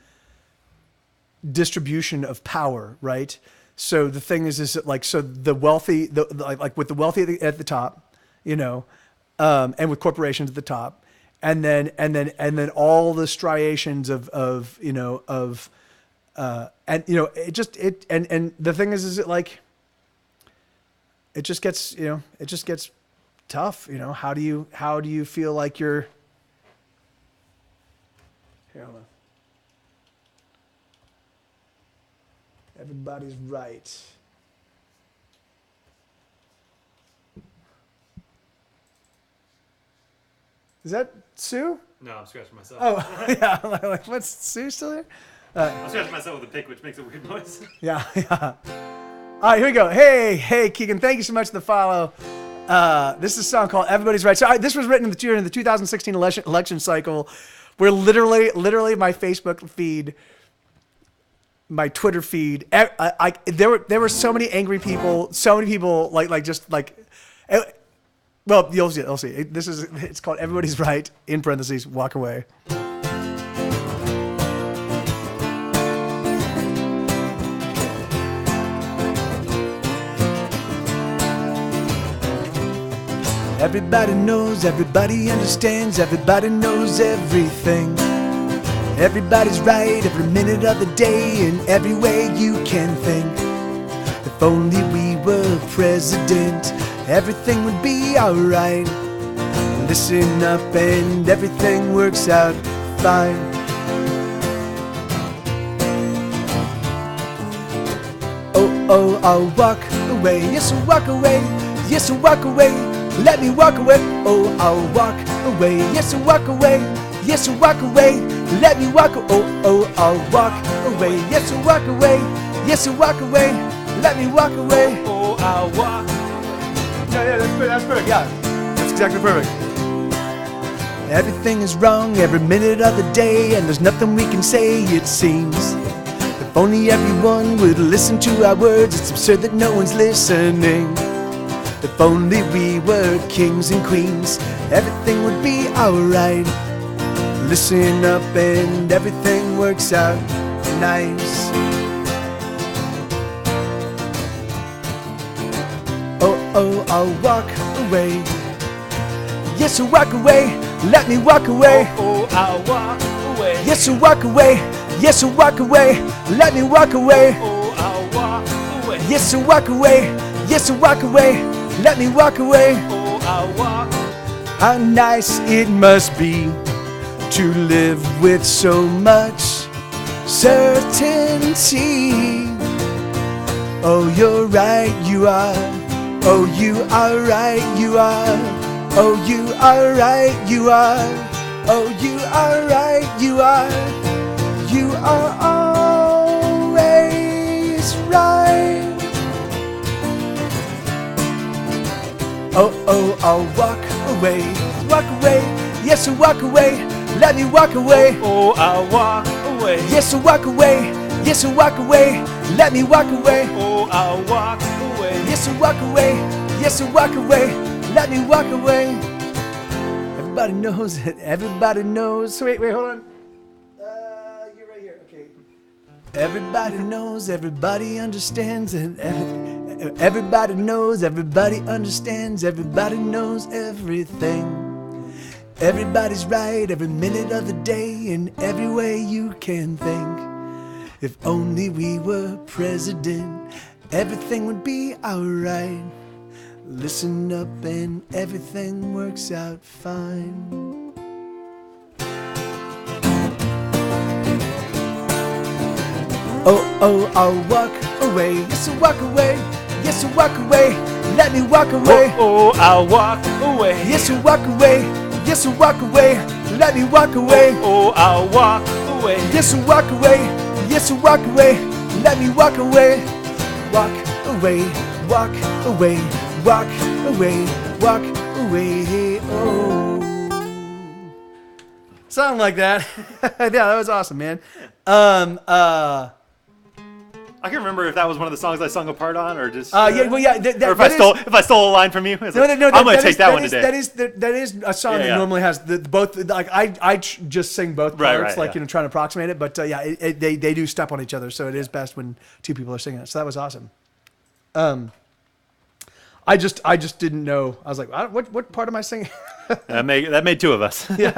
distribution of power, right? So the thing is that like, so the wealthy, like with the wealthy at the top, you know, and with corporations at the top, and then all the striations of you know, and you know, and the thing is it like, it just gets, you know, it just gets tough, you know. How do you feel like you're, here, hold on. Everybody's right. Is that Sue?
No, I'm scratching myself.
Oh, yeah. Like, what's Sue still there?
I'm scratching myself with a pick, which makes a weird noise.
Yeah, yeah. All right, here we go. Hey, Keegan, thank you so much for the follow. This is a song called Everybody's Right. So this was written during the 2016 election cycle, where literally my Facebook feed, my Twitter feed, there were so many angry people, well, you'll see. It's called Everybody's Right, in parentheses, walk away. Everybody knows, everybody understands, everybody knows everything. Everybody's right every minute of the day in every way you can think. If only we were president, everything would be alright. Listen up and everything works out fine. Oh, I'll walk away, yes, I'll walk away, yes, I'll walk away. Let me walk away, oh, I'll walk away, yes, I'll walk away, yes, I'll walk away. Let me walk away, oh, I'll walk away, yes, I'll walk away, yes, I'll walk away. Let me walk away,
Oh, I'll walk.
Yeah, that's perfect, yeah. That's exactly perfect. Everything is wrong every minute of the day, and there's nothing we can say, it seems. If only everyone would listen to our words, it's absurd that no one's listening. If only we were kings and queens, everything would be alright. Listen up and everything works out nice. Oh, I'll walk away. Yes, I'll walk away. Let me walk away.
Oh, I'll walk away.
Yes, I'll walk away. Yes, I'll walk away. Let me walk away.
Oh, I'll walk away.
Yes, I'll walk away. Yes, I'll walk away. Let me walk away.
Oh, I'll walk.
How nice it must be to live with so much certainty. Oh, you're right, you are. Oh, you are right, you are. Oh, you are right, you are. Oh, you are right, you are. You are always right. Oh, I'll walk away, walk away. Yes, I'll walk away. Let me walk away.
Oh, I'll walk away.
Yes, I'll walk away. Yes, I'll walk away. Let me walk away.
Oh, I'll walk away.
Yes, I'll walk away. Yes, I'll walk away. Let me walk away. Everybody knows it. Everybody knows. So wait, hold on. You're right here. Okay. Everybody knows. Everybody understands. And everybody knows. Everybody understands. Everybody knows everything. Everybody's right every minute of the day in every way you can think. If only we were president, everything would be alright. Listen up and everything works out fine. Oh, I'll walk away. Yes, I'll walk away. Yes, I'll walk away. Let me walk away.
Oh, I'll walk away.
Yes, I'll walk away. Yes, I'll walk away. Let me walk away.
Oh, I'll walk away.
Yes, I'll walk away. Yes, I'll walk away. Let me walk away. Walk away. Walk away. Walk away. Walk away. Oh. Something like that. Yeah, that was awesome, man.
I can remember if that was one of the songs I sung a part on, or just.
Yeah, well, yeah.
Or if I stole a line from you. I'm gonna take that one today.
That is a song that normally has both. Like just sing both parts, trying to approximate it. But they do step on each other, so it is best when two people are singing it. So that was awesome. I just didn't know. I was like, what part am I singing?
that made two of us.
Yeah.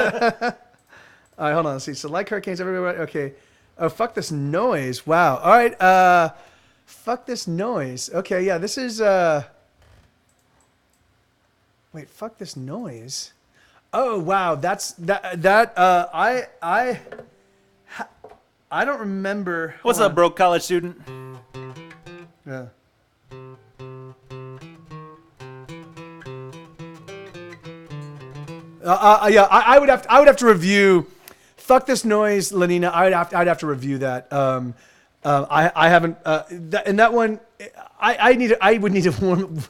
All right, hold on. Let's see. So like hurricanes everywhere. Okay. Oh, fuck this noise. Wow. All right. Fuck this noise. Okay. Yeah. This is. Wait. Fuck this noise. Oh wow. That's that. I don't remember.
What's up, broke college student?
Yeah. Yeah. I would have to review. Fuck this noise, Lenina. I'd have to review that. I haven't. And that one, I would need to warm.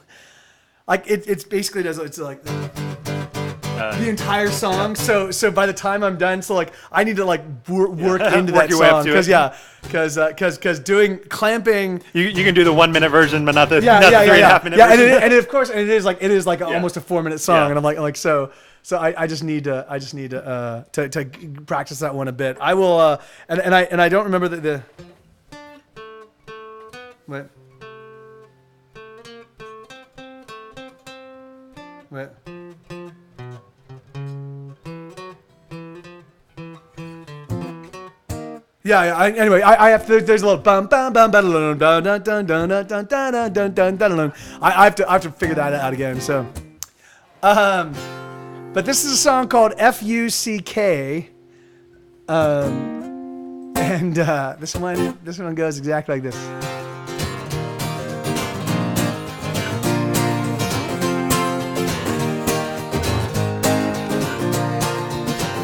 Like it's basically does. It's like the entire song. Yeah. So by the time I'm done, so like I need to like work into that song because doing clamping.
You can do the 1 minute version, but not the 3.5 minute version.
And of course, it is like almost a 4 minute song, and I'm like so. So I just need to practice that one a bit. I will and I don't remember the what. Yeah. Anyway, I have to. There's a little bum bum bum bum dun dun dun dun dun dun dun dun dun dun. I have to figure that out again. So, but this is a song called F-U-C-K, and this one goes exactly like this.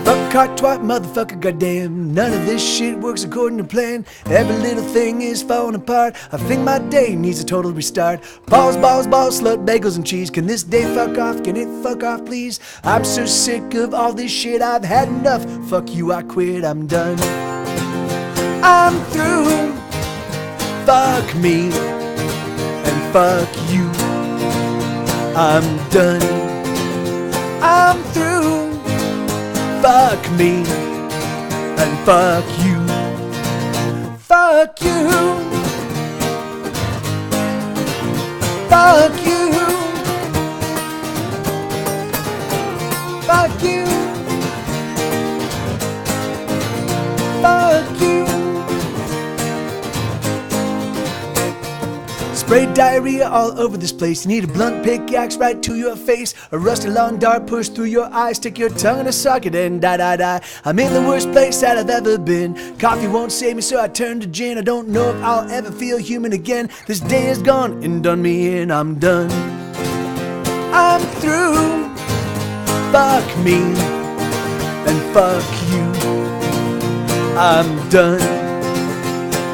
Fuck, cock, twat, motherfucker, goddamn. None of this shit works according to plan. Every little thing is falling apart. I think my day needs a total restart. Balls, slut, bagels and cheese. Can this day fuck off? Can it fuck off, please? I'm so sick of all this shit. I've had enough. Fuck you, I quit. I'm done. I'm through. Fuck me and fuck you. I'm done. I'm through. Fuck me and fuck you. Fuck you. Fuck you. Fuck you. Fuck you. Spray diarrhea all over this place. You need a blunt pickaxe right to your face. A rusty long dart pushed through your eye. Stick your tongue in a socket and die. I'm in the worst place that I've ever been. Coffee won't save me, so I turn to gin. I don't know if I'll ever feel human again. This day is gone and done me in. I'm done. I'm through. Fuck me and fuck you. I'm done.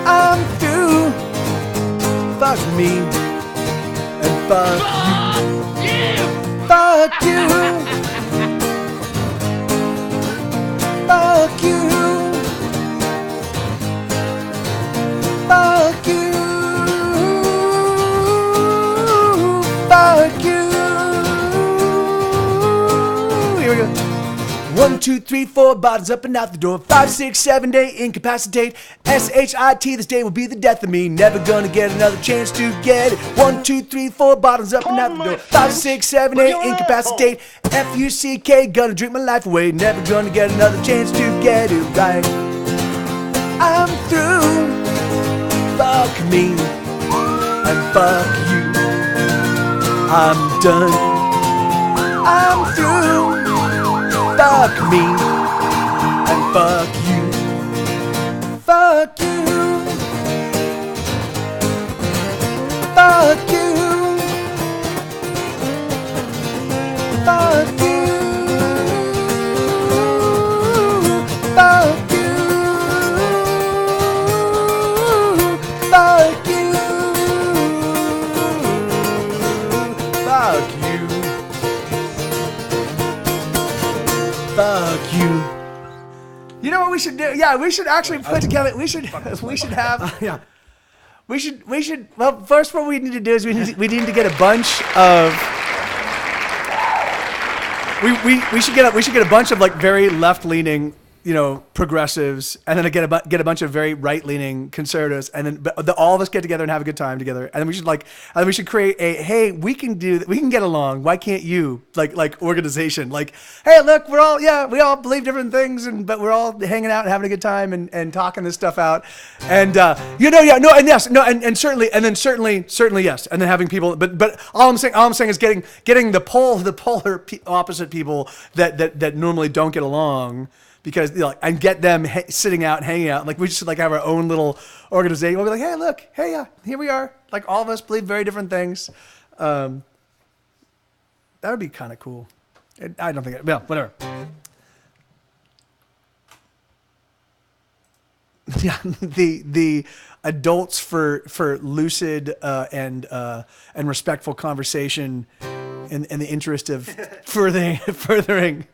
I'm through. Fuck me and fuck you. Fuck you. Fuck you. Fuck you. Fuck you. Here we go. 1, 2, 3, 4, bottoms up and out the door. 5, 6, 7, 8, incapacitate. S-H-I-T, this day will be the death of me. Never gonna get another chance to get it. 1, 2, 3, 4, bottoms up and out the door. 5, 6, 7, 8, incapacitate. F-U-C-K, gonna drink my life away. Never gonna get another chance to get it right. I'm through. Fuck me and fuck you. I'm done. I'm through. Fuck me and fuck you. Fuck you. Fuck you. Fuck you. Fuck you. Fuck you. Fuck you. Fuck you. You know what we should do? Yeah, we should actually put together. We should have. Yeah. We should. Well, first, what we need to do is we need to get a bunch of. We should get a bunch of like very left leaning, progressives, and then get a bunch of very right leaning conservatives, and then all of us get together and have a good time together, and then we should create a hey, we can get along. Why can't you like organization? Like, hey, look, we all believe different things, but we're all hanging out and having a good time and talking this stuff out, and certainly yes, and then having people, but all I'm saying is getting the polar opposite people that normally don't get along. Because and get them sitting out and hanging out. Like we just have our own little organization. We'll be like, hey, look, here we are. Like all of us believe very different things. That would be kind of cool. I don't think whatever. Yeah, the adults for lucid and respectful conversation in the interest of furthering.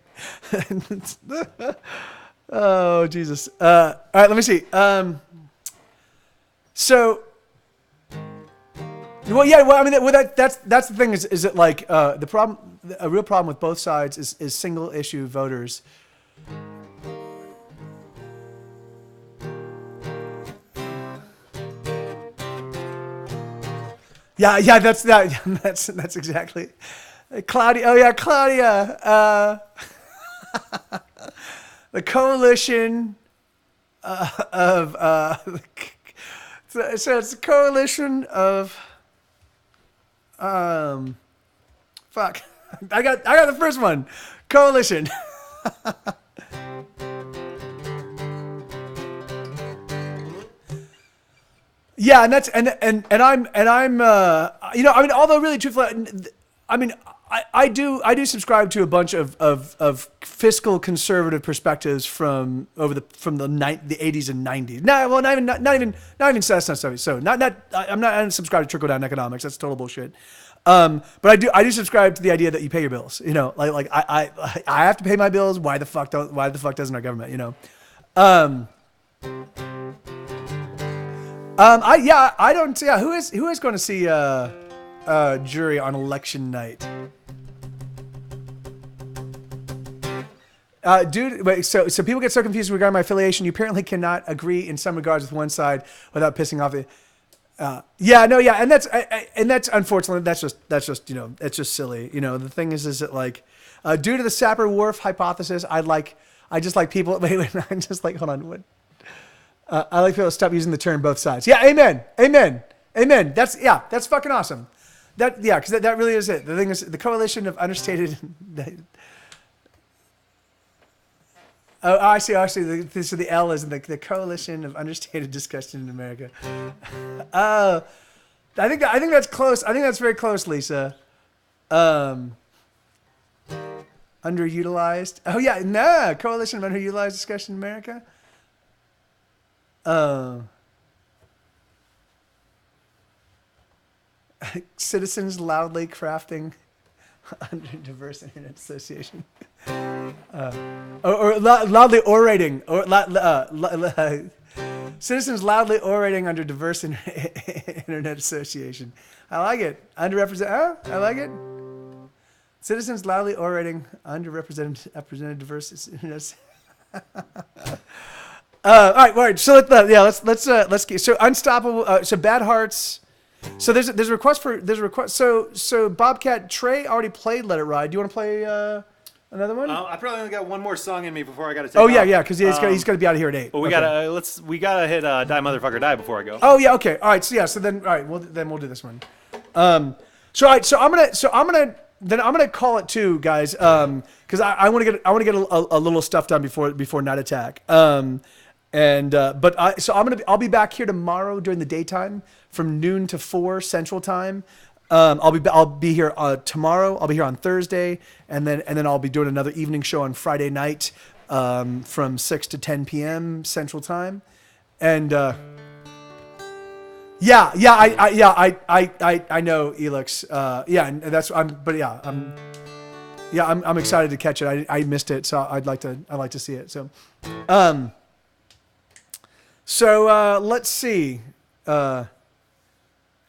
Oh Jesus! All right, let me see. That's the thing is that like the problem, a real problem with both sides is single issue voters. Yeah, that's exactly. Claudia, oh yeah, Claudia. The coalition of so it's a coalition of fuck. I got the first one. Coalition. Yeah, and that's and I'm although really truthfully, I do subscribe to a bunch of fiscal conservative perspectives from the 80s and 90s. Not even so I'm not subscribed to trickle down economics. That's total bullshit. But I do subscribe to the idea that you pay your bills. I have to pay my bills. Why the fuck doesn't our government? I don't. Yeah, who is going to see jury on election night? Wait, so people get so confused regarding my affiliation. You apparently cannot agree in some regards with one side without pissing off the. And that's unfortunately that's just it's just silly. The thing is that like due to the Sapir-Whorf hypothesis, I just like people. Wait, I'm just like hold on. What? I like people to stop using the term both sides. Yeah, amen. That's fucking awesome. Because that really is it. The thing is, the coalition of understated. I see. Actually, so the L is the coalition of understated discussion in America. I think that's close. I think that's very close, Lisa. Underutilized. Oh yeah, no coalition of underutilized discussion in America. Citizens loudly crafting under diverse internet association, or loudly orating, or citizens loudly orating under diverse internet association. I like it. Underrepresented. I like it. Citizens loudly orating underrepresented diverse internet. All right, word. So let's get so unstoppable. So bad hearts. So there's a request. So Bobcat Trey already played Let It Ride. Do you want to play another one?
I probably only got one more song in me before I got to take
off.
Oh
yeah, because he's got to be out of here at 8.
Well, we gotta hit Die Motherfucker Die before I go.
Oh yeah, okay. All right. So then all right. We'll do this one. So all right. So I'm gonna call it 2, guys. Because I want to get a little stuff done before Night Attack. I'll be back here tomorrow during the daytime from noon to 4 Central Time. I'll be here tomorrow. I'll be here on Thursday, and then I'll be doing another evening show on Friday night from 6 to 10 p.m. Central Time. And I know Elix. I'm excited to catch it. I missed it, so I'd like to see it. So let's see.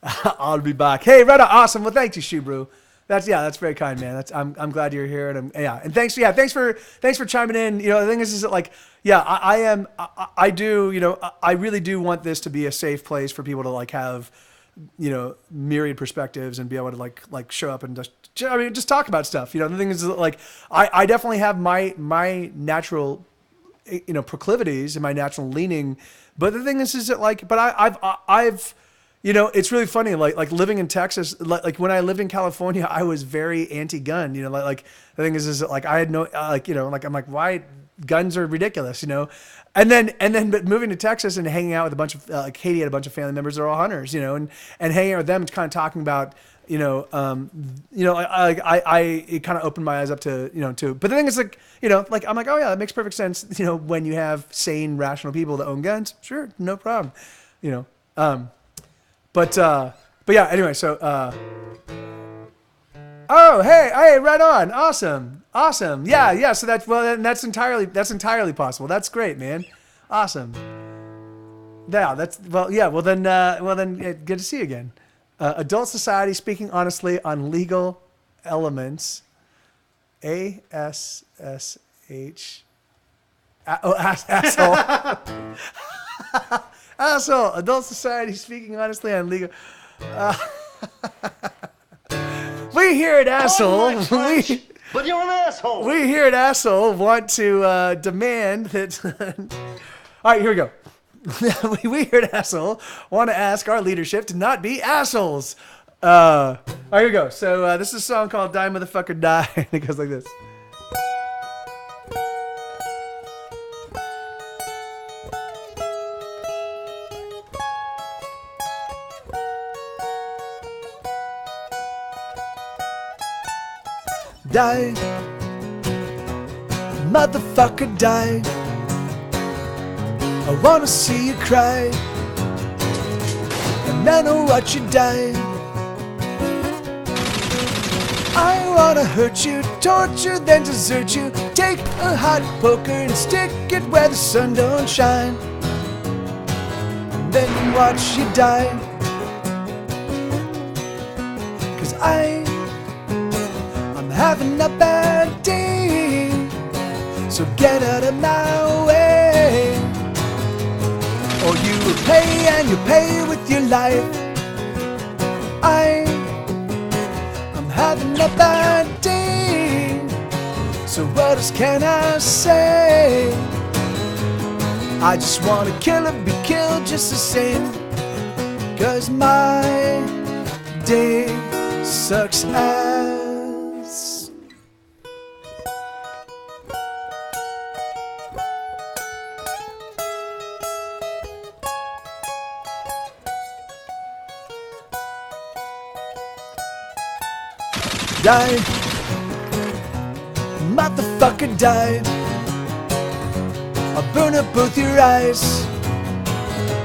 I'll be back. Hey, right on. Awesome. Well, thank you, Shubru. That's very kind, man. I'm glad you're here, and thanks for chiming in. You know, the thing is that like, I do, you know, I really do want this to be a safe place for people to like have, you know, myriad perspectives and be able to like show up and just talk about stuff. You know, the thing is that, like, I definitely have my natural, you know, proclivities and my natural leaning, but the thing is that like, but I've you know, it's really funny, like living in Texas, like when I lived in California, I was very anti-gun, you know, like the thing is that like I had no, like, you know, like I'm like, why guns are ridiculous, you know? And then, but moving to Texas and hanging out with a bunch of, like Katie had a bunch of family members that are all hunters, you know, and hanging out with them and kind of talking about, it kind of opened my eyes up to, you know, but the thing is like, you know, like, I'm like, oh yeah, that makes perfect sense. You know, when you have sane, rational people that own guns, sure, no problem, you know? But yeah, anyway, so, oh, hey, right on. Awesome. Yeah. So that's entirely possible. That's great, man. Awesome. Yeah, well then, good to see you again. Adult Society Speaking Honestly on Legal Elements. ASSH. Asshole. Asshole. Adult Society Speaking Honestly on Legal. We here at Asshole.
But you're an asshole.
We here at Asshole want to demand that. All right, here we go. We here at Asshole want to ask our leadership to not be assholes. All right, here we go. So this is a song called Die Motherfucker Die. And it goes like this. Die, motherfucker, die. I wanna see you cry, and I know what you die. I wanna hurt you, torture, then desert you. Take a hot poker and stick it where the sun don't shine, and then watch you die. 'Cause I'm having a bad day, so get out of my way, or you will pay, and you pay with your life. I'm having a bad day, so what else can I say? I just wanna kill or be killed just the same, 'cause my day sucks ass. Die, motherfucker, die. I'll burn up both your eyes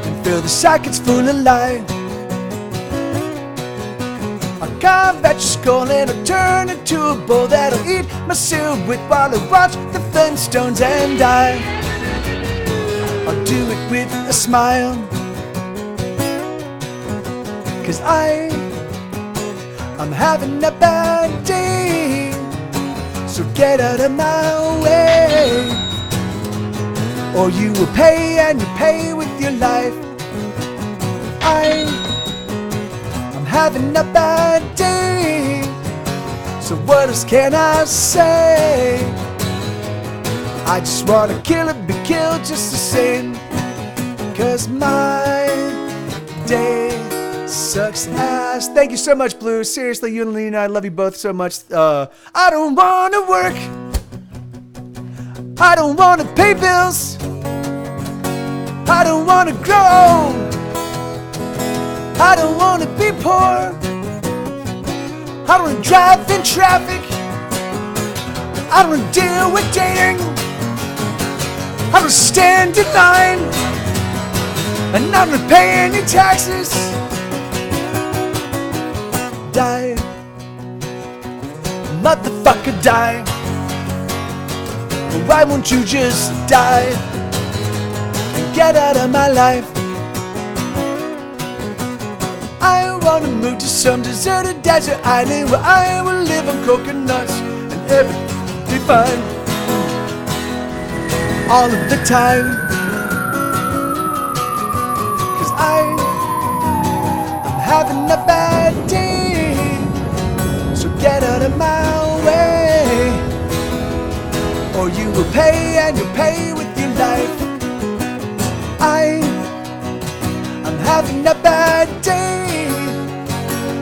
and fill the sockets full of light. I'll carve at your skull and I'll turn it to a bowl that'll eat my silhouette while I watch the Flintstones and die. I'll do it with a smile, 'cause I'm having a bad day, so get out of my way, or you will pay, and you pay with your life. I'm having a bad day, so what else can I say? I just wanna kill or be killed just the same, 'cause my day sucks ass. Thank you so much, Blue. Seriously, you and Lena, I love you both so much. I don't wanna work. I don't wanna pay bills. I don't wanna grow. I don't wanna be poor. I don't wanna drive in traffic. I don't wanna deal with dating. I don't stand in line, and I don't pay any taxes. Die, motherfucker, die. Why won't you just die and get out of my life? I wanna move to some deserted desert island where I will live on coconuts and everything be fine all of the time. 'Cause I'm having a bad day, so get out of my way, or you will pay, and you'll pay with your life. I'm having a bad day,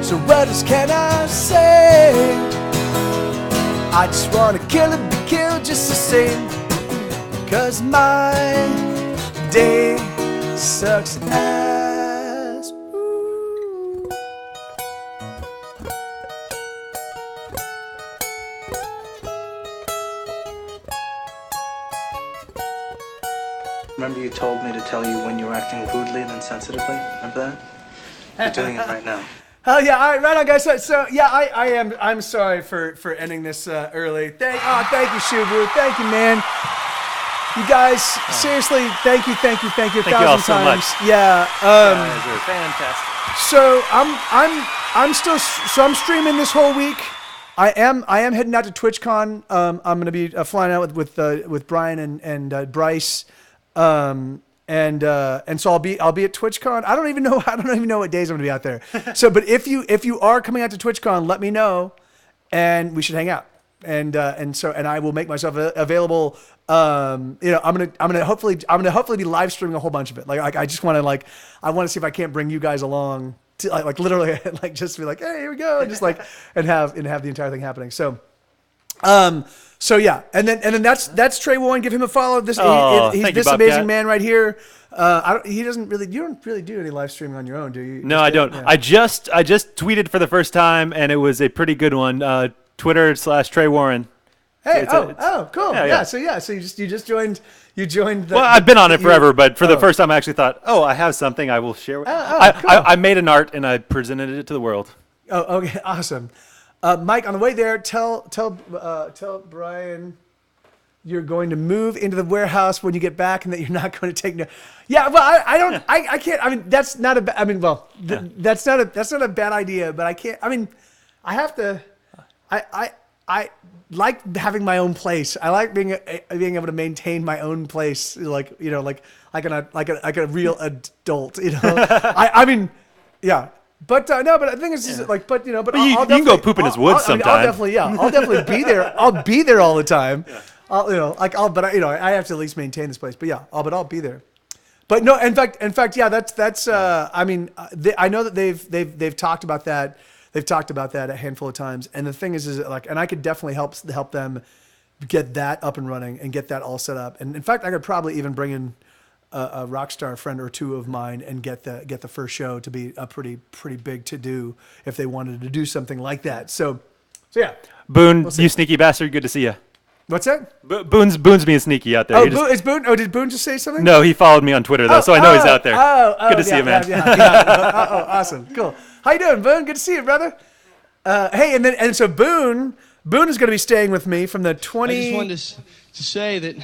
so what else can I say? I just wanna kill and be killed just the same, 'cause my day sucks ass. Ooh.
Remember you told me to tell you when you were acting rudely and insensitively? Remember that? You're doing it right now.
Hell yeah! All right on, guys. So yeah, I'm sorry for ending this early. Thank you, Shubu. Thank you, man. You guys, seriously, thank you
Thank you all
1,000
so
times.
much.
Yeah.
Guys are fantastic.
So I'm streaming this whole week. I am heading out to TwitchCon. I'm gonna be flying out with Brian and Bryce. And so I'll be at TwitchCon. I don't even know what days I'm gonna be out there. So, but if you are coming out to TwitchCon, let me know, and we should hang out. And I will make myself available. I'm gonna hopefully be live streaming a whole bunch of it. Like I just want to I want to see if I can't bring you guys along to like literally like just be like, hey, here we go, and just like and have the entire thing happening. So. So yeah, and then that's Trey Warren. Give him a follow. He's this amazing man right here. You don't really do any live streaming on your own, do you?
No, I don't. Yeah. I just tweeted for the first time, and it was a pretty good one. Twitter/Trey Warren.
Hey, cool. Yeah. So you just joined. You joined.
Well, I've been on it forever, but for the first time, I actually thought, I have something I will share. Cool. I made an art and I presented it to the world.
Oh, okay, awesome. Mike, on the way there, tell Brian you're going to move into the warehouse when you get back, and that you're not going to take no. Yeah, well, I can't. I mean, that's not a. That's not a bad idea, but I can't. I mean, I have to. I like having my own place. I like being able to maintain my own place, like a real adult. I mean, yeah. But no, but the thing is, you
can go poop in his woods sometime.
I'll definitely be there. I'll be there all the time. Yeah. I have to at least maintain this place. But yeah, I'll be there. But no, in fact, yeah, that's. I know that they've talked about that. They've talked about that a handful of times. And the thing is and I could definitely help them get that up and running and get that all set up. And in fact, I could probably even bring in a rock star friend or two of mine and get the first show to be a pretty big to do if they wanted to do something like that. So yeah.
Boone, you sneaky bastard, good to see you.
What's that?
Boone's being sneaky out there.
Is Boone? Oh, did Boone just say something?
No, he followed me on Twitter though, so I know he's out there. Good to see you, man.
Yeah. Awesome, cool. How you doing, Boone? Good to see you, brother. Hey, and so Boone is going to be staying with me from the 20.
I just wanted to say that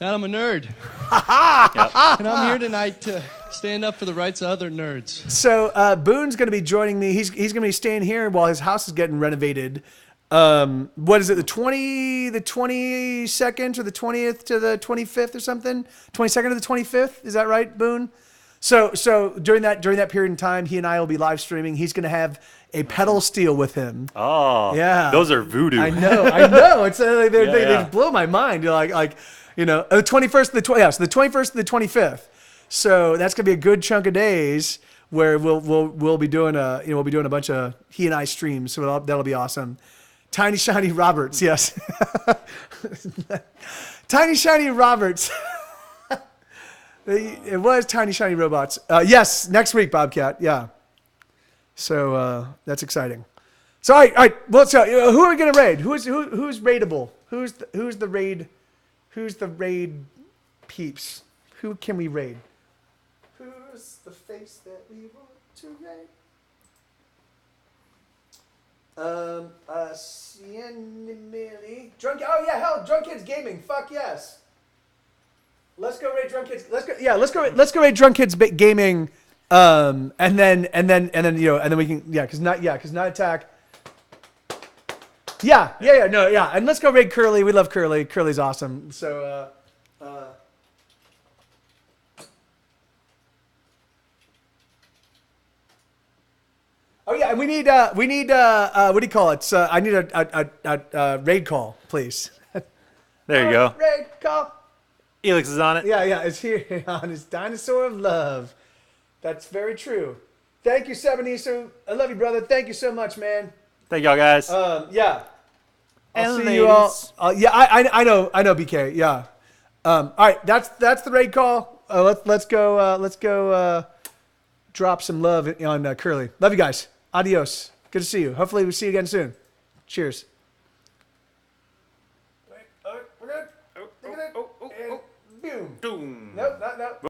I'm a nerd. And I'm here tonight to stand up for the rights of other nerds.
So Boone's going to be joining me. He's going to be staying here while his house is getting renovated. What is it? The 22nd or the 20th to the 25th or something? 22nd to the 25th? Is that right, Boone? So during that period in time, he and I will be live streaming. He's going to have a pedal steel with him.
Oh,
yeah.
Those are voodoo.
I know. It's they blow my mind. You're like. The 21st, the 21st to the 25th. So that's gonna be a good chunk of days where we'll be doing a bunch of he and I streams. So that'll be awesome. Tiny Shiny Roberts, yes. Tiny Shiny Roberts. It was Tiny Shiny Robots. Yes, next week, Bobcat. Yeah. So that's exciting. So all right. Well, so who are we gonna raid? Who's raidable? Who's the raid? Who's the raid peeps? Who can we raid? Who's the face that we want to raid? Drunk. Oh yeah, hell, Drunk Kids Gaming. Fuck yes. Let's go raid Drunk Kids. Let's go raid Drunk Kids Gaming And then we can because not attack. Yeah. No, yeah. And let's go raid Curly. We love Curly. Curly's awesome. So oh yeah, and we need what do you call it? I need a raid call, please.
There you go.
Raid call.
Elix is on it.
Yeah, it's here on his Dinosaur of Love. That's very true. Thank you, Sebanisu. I love you, brother. Thank you so much, man.
Thank y'all, guys.
Yeah. I'll
And
see you all.
ladies.
Yeah, I know, BK. Yeah. All right, that's the raid call. Let's go. Drop some love on Curly. Love you guys. Adios. Good to see you. Hopefully we see you again soon. Cheers. We're good. And boom.
Boom.
Nope, not.